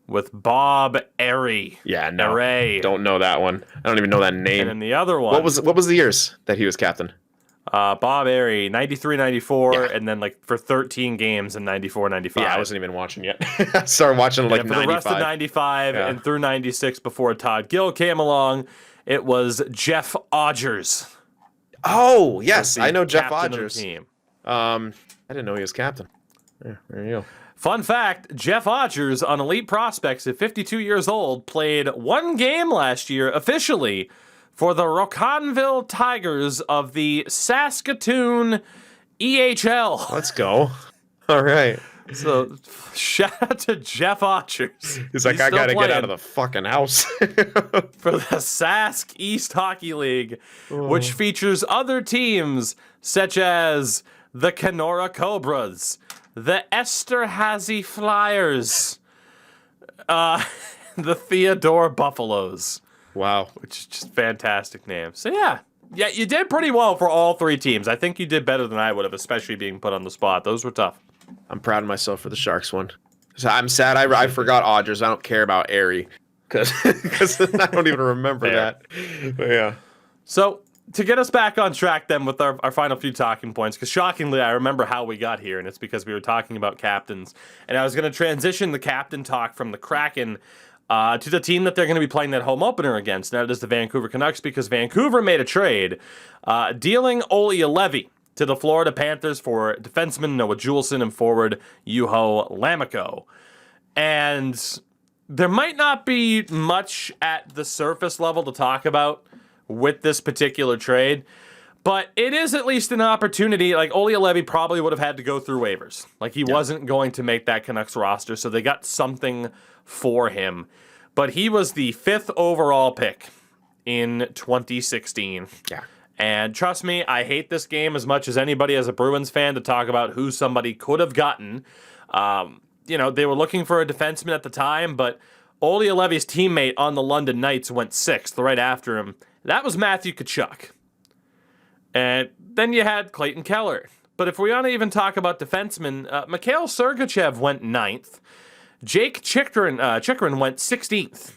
with Bob Airy. Yeah, no, Airy. Don't know that one. I don't even know that name. And then the other one. What was the years that he was captain? Bob Airy, 93-94, Yeah. and then like for 13 games in 94-95. Yeah, I wasn't even watching yet. I started watching like for 95. the rest of 95 and through 96 before Todd Gill came along, it was Jeff Odgers. Oh, yes, I know Jeff captain of the Odgers. team. I didn't know he was captain. Yeah, there you go. Fun fact, Jeff Odgers on Elite Prospects at 52 years old played 1 game last year officially for the Rocanville Tigers of the Saskatoon EHL. Let's go. All right. So, shout out to Jeff Odgers. He's like, I still gotta get playing out of the fucking house. for the Sask East Hockey League, which features other teams such as the Kenora Cobras, the Esterhazy Flyers, the Theodore Buffaloes. Wow. Which is just fantastic names. So yeah, you did pretty well for all 3 teams. I think you did better than I would have, especially being put on the spot. Those were tough. I'm proud of myself for the Sharks one. So I'm sad I forgot Odgers. I don't care about Airy because I don't even remember that. But yeah. So to get us back on track then with our final few talking points, because shockingly I remember how we got here, and it's because we were talking about captains. And I was going to transition the captain talk from the Kraken to the team that they're going to be playing that home opener against. That is the Vancouver Canucks, because Vancouver made a trade dealing Olli Juolevi to the Florida Panthers for defenseman Noah Juleson and forward Juho Lammikko. And there might not be much at the surface level to talk about with this particular trade, but it is at least an opportunity. Like, Olli Juolevi probably would have had to go through waivers. Like, he wasn't going to make that Canucks roster, so they got something for him. But he was the 5th overall pick in 2016. Yeah. And trust me, I hate this game as much as anybody as a Bruins fan to talk about who somebody could have gotten. They were looking for a defenseman at the time, but Olli Juolevi's teammate on the London Knights went 6th right after him. That was Matthew Tkachuk. And then you had Clayton Keller. But if we want to even talk about defensemen, Mikhail Sergachev went 9th. Jake Chikrin went 16th.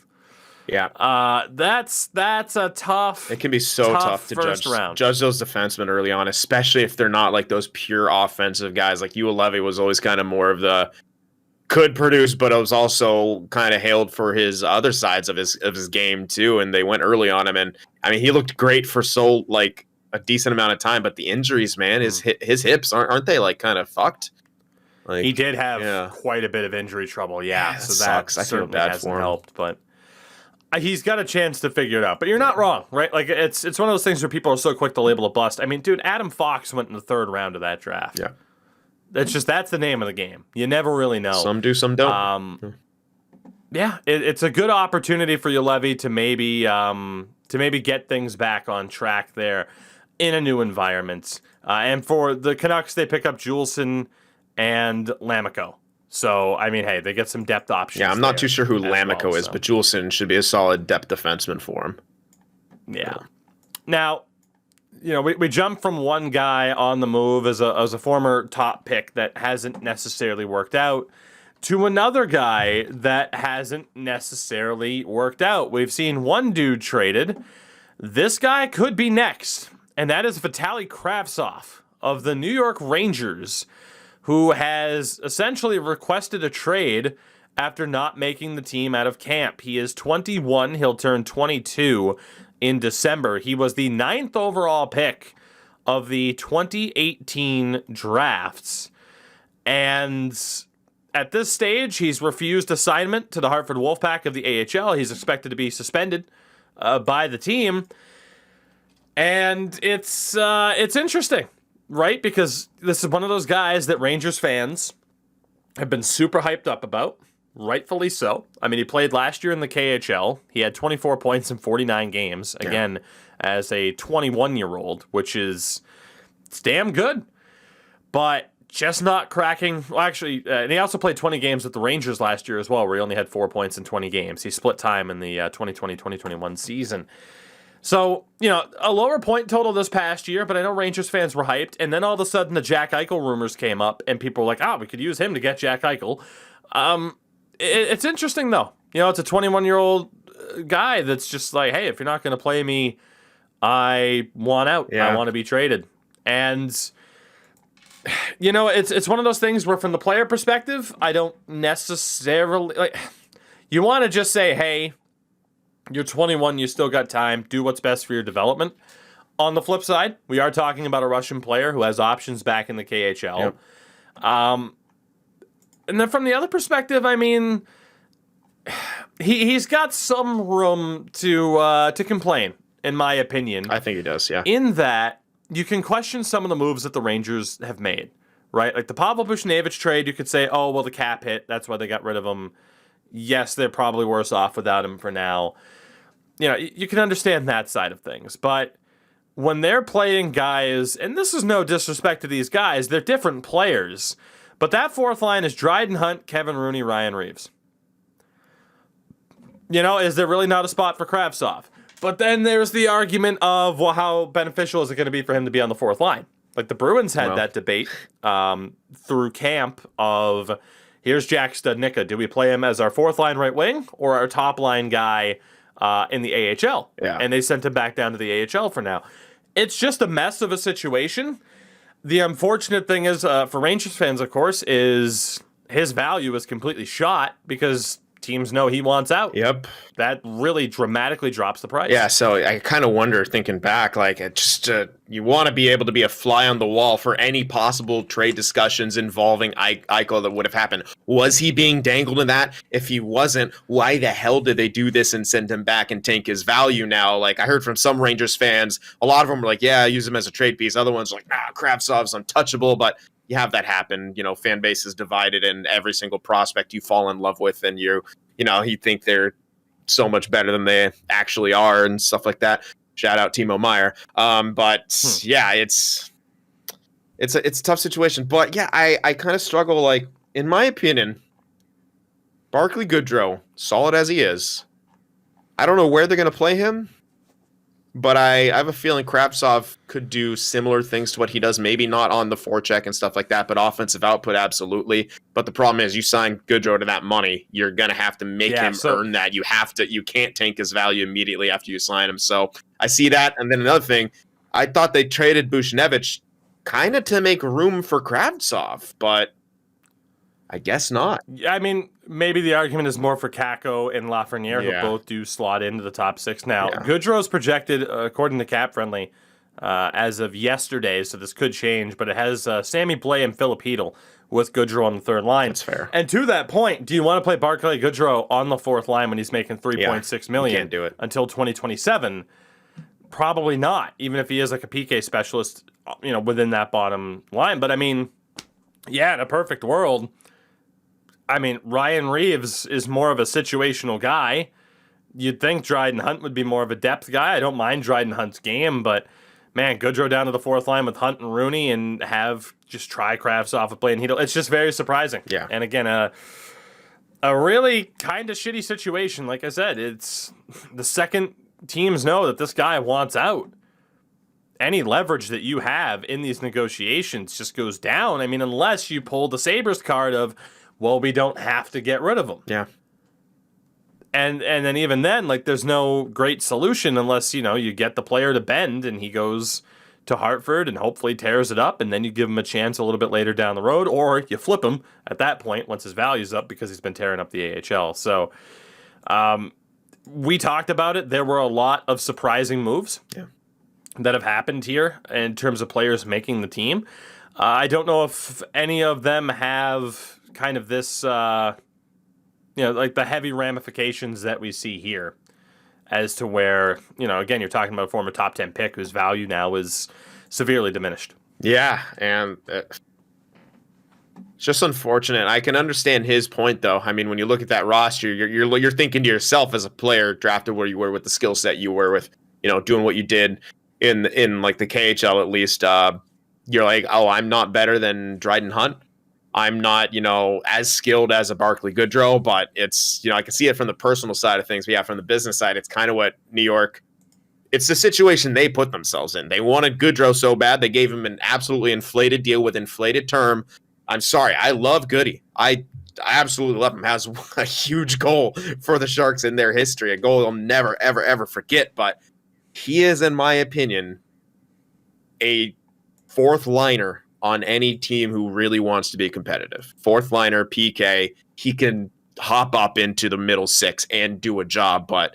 That's a tough. It can be so tough to judge those defensemen early on, especially if they're not like those pure offensive guys. Like Levy was always kind of more of the could produce, but it was also kind of hailed for his other sides of his game too. And they went early on him, and I mean he looked great for like a decent amount of time. But the injuries, man, his hips aren't they like kind of fucked? Like, he did have quite a bit of injury trouble. Yeah, so sucks. I feel bad for him. Helped, but he's got a chance to figure it out. But you're not wrong, right? Like it's one of those things where people are so quick to label a bust. I mean, dude, Adam Fox went in the 3rd round of that draft. Yeah. That's the name of the game. You never really know. Some do, some don't. Yeah, it's a good opportunity for Levy to maybe get things back on track there in a new environment. And for the Canucks, they pick up Juleson and Lamico. So, I mean, hey, they get some depth options. Yeah, I'm not too sure who Lamico is, but Juleson should be a solid depth defenseman for him. Yeah. Now, we jump from one guy on the move as a former top pick that hasn't necessarily worked out to another guy that hasn't necessarily worked out. We've seen one dude traded. This guy could be next, and that is Vitaly Kravtsov of the New York Rangers, who has essentially requested a trade after not making the team out of camp. He is 21. He'll turn 22 in December. He was the 9th overall pick of the 2018 drafts. And at this stage, he's refused assignment to the Hartford Wolfpack of the AHL. He's expected to be suspended by the team. And it's interesting, right? Because this is one of those guys that Rangers fans have been super hyped up about. Rightfully so. I mean, he played last year in the KHL. He had 24 points in 49 games, again, as a 21-year-old, which is it's damn good. But just not cracking. Well, actually, and he also played 20 games with the Rangers last year as well, where he only had 4 points in 20 games. He split time in the 2020-2021 season. So, a lower point total this past year, but I know Rangers fans were hyped. And then all of a sudden, the Jack Eichel rumors came up, and people were like, we could use him to get Jack Eichel. It's interesting, though. It's a 21-year-old guy that's just like, hey, if you're not going to play me, I want out. Yeah. I want to be traded. And, it's one of those things where from the player perspective, I don't necessarily... like. You want to just say, hey, you're 21, you still got time. Do what's best for your development. On the flip side, we are talking about a Russian player who has options back in the KHL. Yep. And then from the other perspective, I mean, he's got some room to complain, in my opinion. I think he does, yeah. In that, you can question some of the moves that the Rangers have made, right? Like the Pavel Buchnevich trade, you could say, oh, well, the cap hit, that's why they got rid of him. Yes, they're probably worse off without him for now. You can understand that side of things. But when they're playing guys, and this is no disrespect to these guys, they're different players. But that 4th line is Dryden Hunt, Kevin Rooney, Ryan Reeves. Is there really not a spot for Kravtsov? But then there's the argument of, well, how beneficial is it going to be for him to be on the 4th line? Like the Bruins had that debate through camp of, here's Jack Studnicka. Do we play him as our 4th line right wing or our top line guy in the AHL? Yeah. And they sent him back down to the AHL for now. It's just a mess of a situation. The unfortunate thing is, for Rangers fans, of course, is his value is completely shot because teams know he wants out. Yep. That really dramatically drops the price. Yeah, so I kind of wonder, thinking back, like, it just you want to be able to be a fly on the wall for any possible trade discussions involving Eichel that would have happened. Was he being dangled in that? If he wasn't, why the hell did they do this and send him back and tank his value now? Like, I heard from some Rangers fans, a lot of them were like, yeah, use him as a trade piece. Other ones were like, Kravtsov's untouchable, but you have that happen. Fan base is divided, and every single prospect you fall in love with, and you think they're so much better than they actually are, and stuff like that. Shout out Timo Meyer. Yeah, it's a tough situation. But yeah, I kind of struggle. Like, in my opinion, Barclay Goodrow, solid as he is, I don't know where they're going to play him. But I have a feeling Kravtsov could do similar things to what he does, maybe not on the forecheck and stuff like that, but offensive output, absolutely. But the problem is you sign Goodrow to that money, you're going to have to make him earn that. You can't tank his value immediately after you sign him. So I see that. And then another thing, I thought they traded Buchnevich kind of to make room for Kravtsov, but I guess not. I mean, maybe the argument is more for Kakko and Lafreniere, who both do slot into the top 6 now. Goodrow's projected, according to Cap Friendly, as of yesterday, so this could change, but it has Sammy Blais and Philip Hedl with Goodrow on the third line. That's fair. And to that point, do you want to play Barclay Goodrow on the fourth line when he's making $3.6 million can't do it until 2027? Probably not, even if he is like a PK specialist, within that bottom line. But I mean, yeah, in a perfect world, I mean, Ryan Reeves is more of a situational guy. You'd think Dryden Hunt would be more of a depth guy. I don't mind Dryden Hunt's game, but man, Goodrow down to the fourth line with Hunt and Rooney and have just try Kravtsov with Blaine Hedl. It's just very surprising. Yeah. And again, a really kind of shitty situation. Like I said, it's the second teams know that this guy wants out. Any leverage that you have in these negotiations just goes down. I mean, unless you pull the Sabres card of, well, we don't have to get rid of him. Yeah. And then even then, like, there's no great solution unless, you get the player to bend and he goes to Hartford and hopefully tears it up, and then you give him a chance a little bit later down the road, or you flip him at that point once his value's up because he's been tearing up the AHL. So we talked about it. There were a lot of surprising moves that have happened here in terms of players making the team. I don't know if any of them have kind of this, like the heavy ramifications that we see here as to where, again, you're talking about a former top 10 pick whose value now is severely diminished. Yeah, and it's just unfortunate. I can understand his point, though. I mean, when you look at that roster, you're thinking to yourself as a player drafted where you were with the skill set you were with, doing what you did in like the KHL at least. You're like, oh, I'm not better than Dryden Hunt. I'm not, as skilled as a Barclay Goodrow, but it's, I can see it from the personal side of things. But yeah, from the business side, it's kind of what New York, it's the situation they put themselves in. They wanted Goodrow so bad, they gave him an absolutely inflated deal with inflated term. I'm sorry, I love Goody. I absolutely love him. Has a huge goal for the Sharks in their history, a goal I'll never, ever, ever forget. But he is, in my opinion, a fourth liner on any team who really wants to be competitive. Fourth liner, PK, he can hop up into the middle six and do a job, but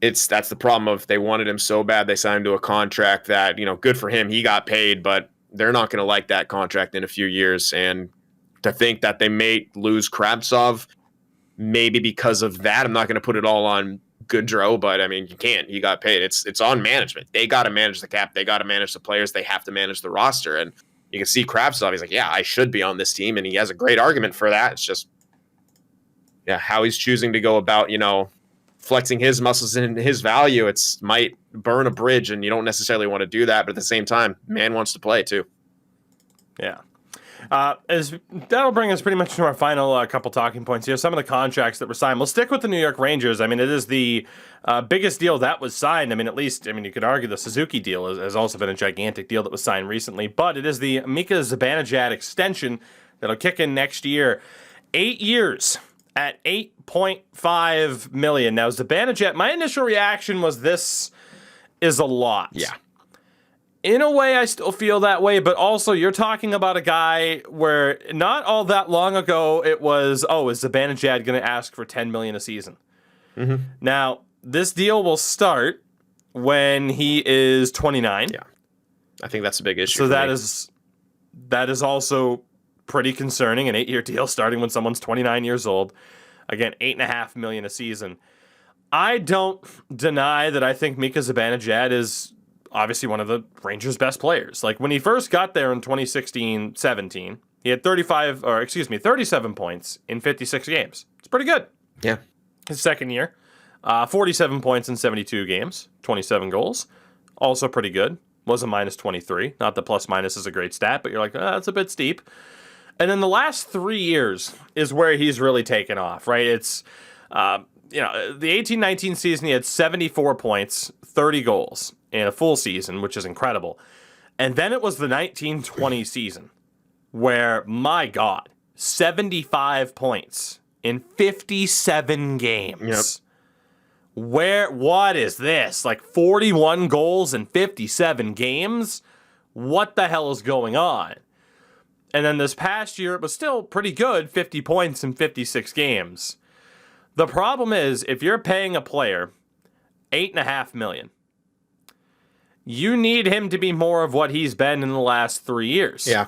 that's the problem of they wanted him so bad they signed him to a contract that, good for him, he got paid, but they're not going to like that contract in a few years. And to think that they may lose Kravtsov, maybe because of that, I'm not going to put it all on Goodrow, but I mean, you can't. He got paid. It's on management. They got to manage the cap. They got to manage the players. They have to manage the roster. And you can see Kravtsov. He's like, yeah, I should be on this team, and he has a great argument for that. It's just, how he's choosing to go about, flexing his muscles and his value. It's might burn a bridge, and you don't necessarily want to do that. But at the same time, man wants to play too. Yeah. That'll bring us pretty much to our final couple talking points here. Some of the contracts that were signed. We'll stick with the New York Rangers. I mean, it is the biggest deal that was signed. I mean, you could argue the Suzuki deal has also been a gigantic deal that was signed recently. But it is the Mika Zibanejad extension that'll kick in next year. 8 years at $8.5 million. Now, Zibanejad, my initial reaction was this is a lot. Yeah. In a way, I still feel that way, but also you're talking about a guy where not all that long ago it was, is Zibanejad going to ask for $10 million a season? Mm-hmm. Now, this deal will start when he is 29. Yeah, I think that's a big issue. So that is also pretty concerning. An 8-year deal starting when someone's 29 years old. Again, $8.5 million a season. I don't deny that I think Mika Zibanejad is obviously one of the Rangers' best players. Like when he first got there in 2016-17, he had 37 points in 56 games. It's pretty good. Yeah. His second year, 47 points in 72 games, 27 goals. Also pretty good. Was a minus 23. Not that plus minus is a great stat, but you're like, that's a bit steep. And then the last 3 years is where he's really taken off, right? It's The 18-19 season, he had 74 points, 30 goals in a full season, which is incredible. And then it was the 19-20 season where, my God, 75 points in 57 games. Yep. What is this? Like 41 goals in 57 games? What the hell is going on? And then this past year, it was still pretty good, 50 points in 56 games. The problem is, if you're paying a player $8.5 million, you need him to be more of what he's been in the last 3 years. Yeah.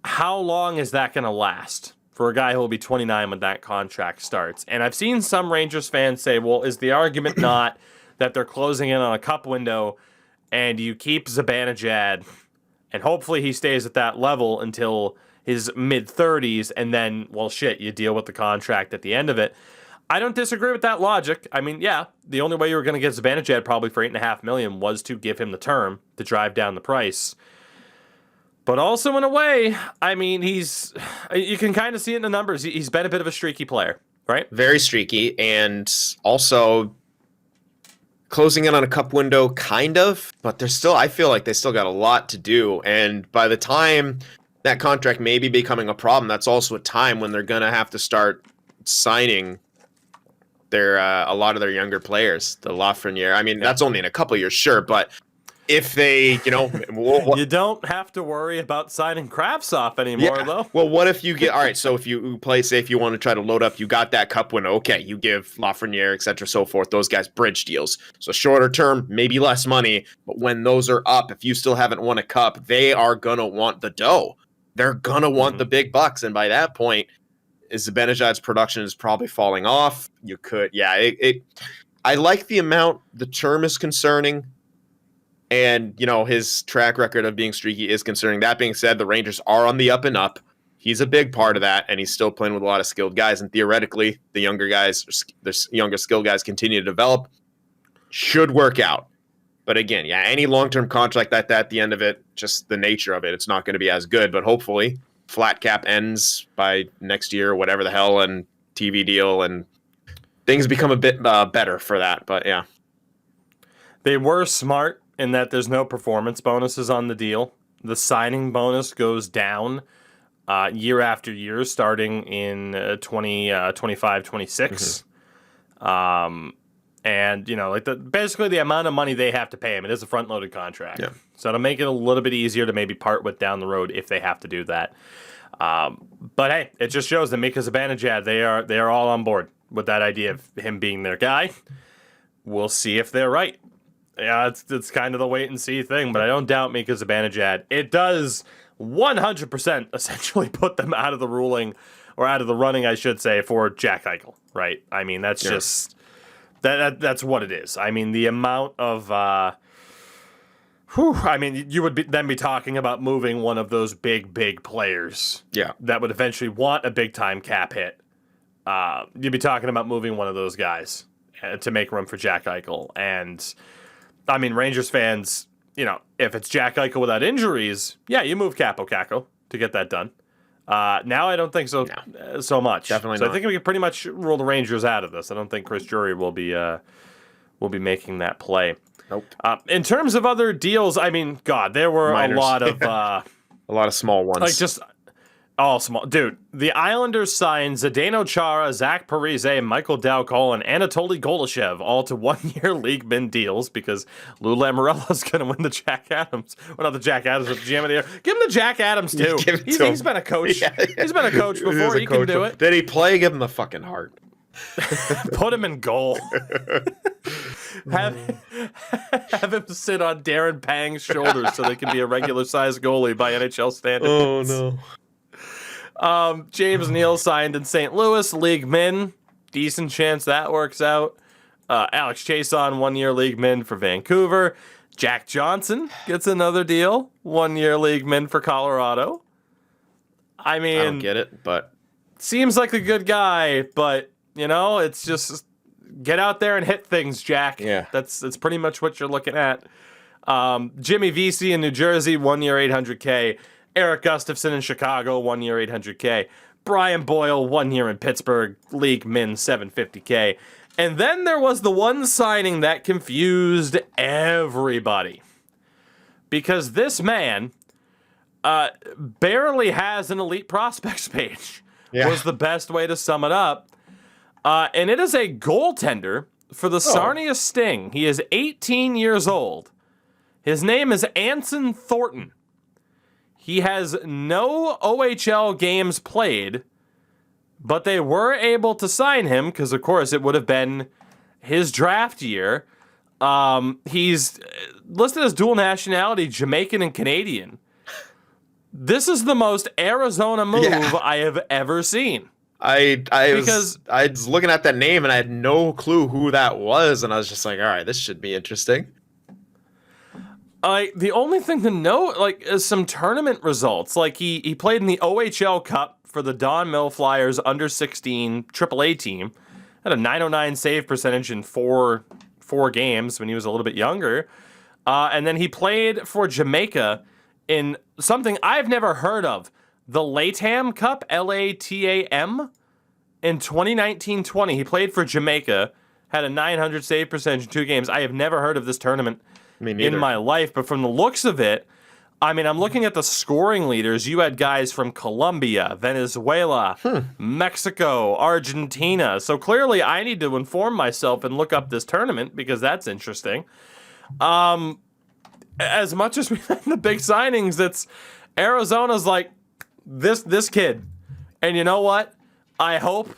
How long is that going to last for a guy who will be 29 when that contract starts? And I've seen some Rangers fans say, well, is the argument not that they're closing in on a cup window and you keep Zibanejad and hopefully he stays at that level until his mid-30s and then, well, shit, you deal with the contract at the end of it. I don't disagree with that logic. I mean, yeah, the only way you were going to get Zibanejad probably for $8.5 million was to give him the term to drive down the price. But also, in a way, I mean, you can kind of see it in the numbers. He's been a bit of a streaky player, right? Very streaky, and also closing in on a cup window, kind of, but I feel like they still got a lot to do. And by the time that contract may be becoming a problem, that's also a time when they're going to have to start signing a lot of their younger players, the Lafreniere. I mean, that's only in a couple of years, sure, but if they, you don't have to worry about signing Kravtsov anymore, though. Well, what if you get, all right, so if you play, say, if you want to try to load up, you got that cup window, okay, you give Lafreniere, et cetera, so forth, those guys bridge deals. So shorter term, maybe less money, but when those are up, if you still haven't won a cup, they are going to want the dough. They're going to want the big bucks, and by that point, Zibanejad's production is probably falling off. You could, I like the amount. The term is concerning. And, his track record of being streaky is concerning. That being said, the Rangers are on the up and up. He's a big part of that, and he's still playing with a lot of skilled guys. And theoretically, the younger skilled guys continue to develop. Should work out. But again, any long-term contract like that, at the end of it, just the nature of it, it's not going to be as good. But hopefully, flat cap ends by next year, whatever the hell, and TV deal, and things become a bit better for that. But, yeah. They were smart in that there's no performance bonuses on the deal. The signing bonus goes down year after year, starting in 25-26. And, basically the amount of money they have to pay him, it is a front-loaded contract. Yeah. So it'll make it a little bit easier to maybe part with down the road if they have to do that. But, hey, it just shows that Mika Zibanejad, they are all on board with that idea of him being their guy. We'll see if they're right. Yeah, it's kind of the wait-and-see thing, but I don't doubt Mika Zibanejad. It does 100% essentially put them out of the ruling, or out of the running, I should say, for Jack Eichel, right? I mean, that's just... That's what it is. I mean, the amount of... you would then be talking about moving one of those big players that would eventually want a big-time cap hit. You'd be talking about moving one of those guys to make room for Jack Eichel. And... I mean, Rangers fans, if it's Jack Eichel without injuries, you move Capo Caco to get that done. Now I don't think so much. Definitely so not. I think we can pretty much rule the Rangers out of this. I don't think Chris Drury will be making that play. Nope. In terms of other deals, I mean, God, there were Minors. a lot of a lot of small ones. like just all small. Dude, the Islanders signed Zdeno Chara, Zach Parise, Michael Dowcall, and Anatoly Golashev all to one-year league min deals because Lou Lamoriello's going to win the Jack Adams. Well, not the Jack Adams, but the GM of the year. Give him the Jack Adams, too. He's been a coach. He's been a coach before. He can do it. Did he play? Give him the fucking heart. Put him in goal. Have him sit on Darren Pang's shoulders so they can be a regular-sized goalie by NHL standards. Oh, no. James Neal signed in St. Louis, league min. Decent chance that works out. Alex Chason, 1-year league min for Vancouver. Jack Johnson gets another deal, 1-year league min for Colorado. I mean, I don't get it, but seems like a good guy, but it's just get out there and hit things, Jack. Yeah, that's pretty much what you're looking at. Jimmy Vesey in New Jersey, 1-year $800K. Eric Gustafson in Chicago, 1-year $800K. Brian Boyle, 1 year in Pittsburgh, league min 750K. And then there was the one signing that confused everybody. Because this man barely has an elite prospects page, was the best way to sum it up. And it is a goaltender for the Sarnia Sting. He is 18 years old. His name is Anson Thornton. He has no OHL games played, but they were able to sign him because, of course, it would have been his draft year. He's listed as dual nationality, Jamaican and Canadian. This is the most Arizona move I have ever seen. I was looking at that name and I had no clue who that was, and I was just like, all right, this should be interesting. The only thing to note, is some tournament results. He played in the OHL Cup for the Don Mill Flyers under 16 AAA team. Had a .909 save percentage in four games when he was a little bit younger. And then he played for Jamaica in something I've never heard of, the LATAM Cup, LATAM, in 2019-20. He played for Jamaica, had a .900 save percentage in 2 games. I have never heard of this tournament in my life, but from the looks of it, I mean, I'm looking at the scoring leaders. You had guys from Colombia, Venezuela, Mexico, Argentina. So clearly I need to inform myself and look up this tournament because that's interesting. As much as we've had the big signings, it's Arizona's like this kid. And you know what? I hope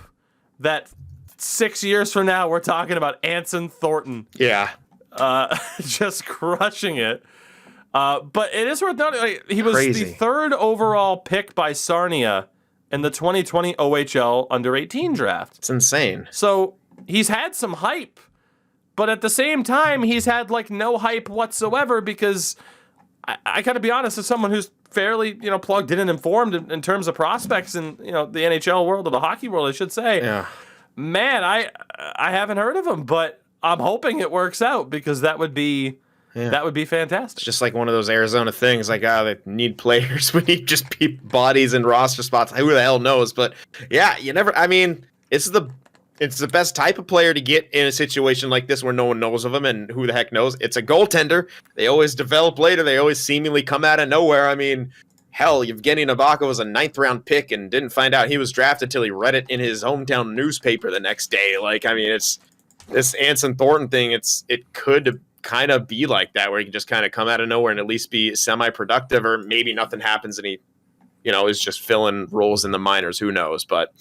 that 6 years from now we're talking about Anson Thornton. Yeah. Just crushing it. But it is worth noting, he was Crazy. the 3rd overall pick by Sarnia in the 2020 OHL under-18 draft. It's insane. So he's had some hype, but at the same time, he's had no hype whatsoever because I gotta be honest, as someone who's fairly plugged in and informed in terms of prospects in the NHL world or the hockey world, I should say. Yeah. Man, I haven't heard of him, but I'm hoping it works out because that would be fantastic. It's just like one of those Arizona things, they need players. We need just bodies and roster spots. Who the hell knows? But yeah, it's the best type of player to get in a situation like this where no one knows of him, and who the heck knows? It's a goaltender. They always develop later. They always seemingly come out of nowhere. I mean, hell, Evgeny Nabokov was a 9th round pick and didn't find out he was drafted until he read it in his hometown newspaper the next day. It's this Anson Thornton thing. It could kind of be like that, where he can just kind of come out of nowhere and at least be semi-productive, or maybe nothing happens and he, is just filling roles in the minors. Who knows? But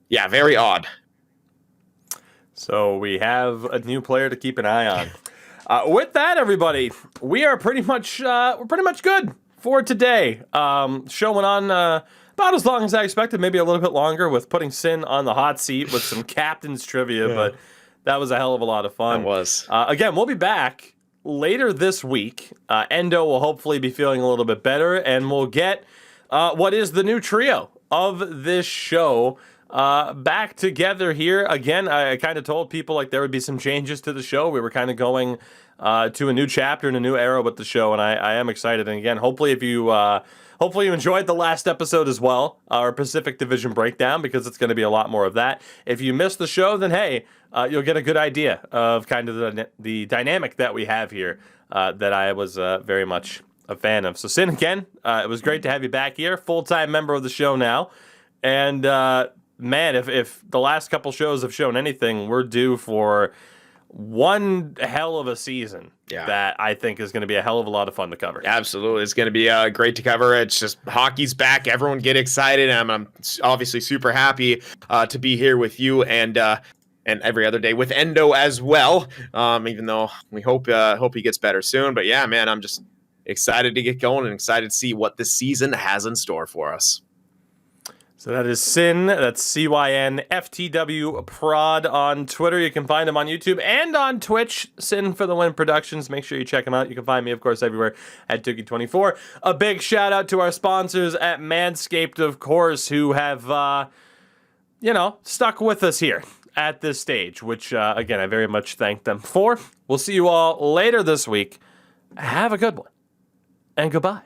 yeah, very odd. So we have a new player to keep an eye on. With that, everybody, we are pretty much good for today. Show went on about as long as I expected, maybe a little bit longer, with putting Sin on the hot seat with some captain's trivia, but that was a hell of a lot of fun. It was. Again, we'll be back later this week. Endo will hopefully be feeling a little bit better, and we'll get what is the new trio of this show back together here. Again, I kind of told people there would be some changes to the show. We were kind of going to a new chapter and a new era with the show, and I am excited. And again, hopefully you enjoyed the last episode as well, our Pacific Division breakdown, because it's going to be a lot more of that. If you missed the show, then hey, you'll get a good idea of kind of the dynamic that we have here that I was very much a fan of. So Sin, again, it was great to have you back here, full-time member of the show now. And man, if the last couple shows have shown anything, we're due for one hell of a season that I think is going to be a hell of a lot of fun to cover. Absolutely. It's going to be great to cover. It's just hockey's back. Everyone get excited. I'm obviously super happy to be here with you and every other day with Endo as well, even though we hope he gets better soon. But yeah, man, I'm just excited to get going and excited to see what this season has in store for us. So that is Sin, that's CYN, Prod on Twitter. You can find him on YouTube and on Twitch, Sin for the Win Productions. Make sure you check him out. You can find me, of course, everywhere at Tougie24. A big shout out to our sponsors at Manscaped, of course, who have, stuck with us here at this stage, which, again, I very much thank them for. We'll see you all later this week. Have a good one, and goodbye.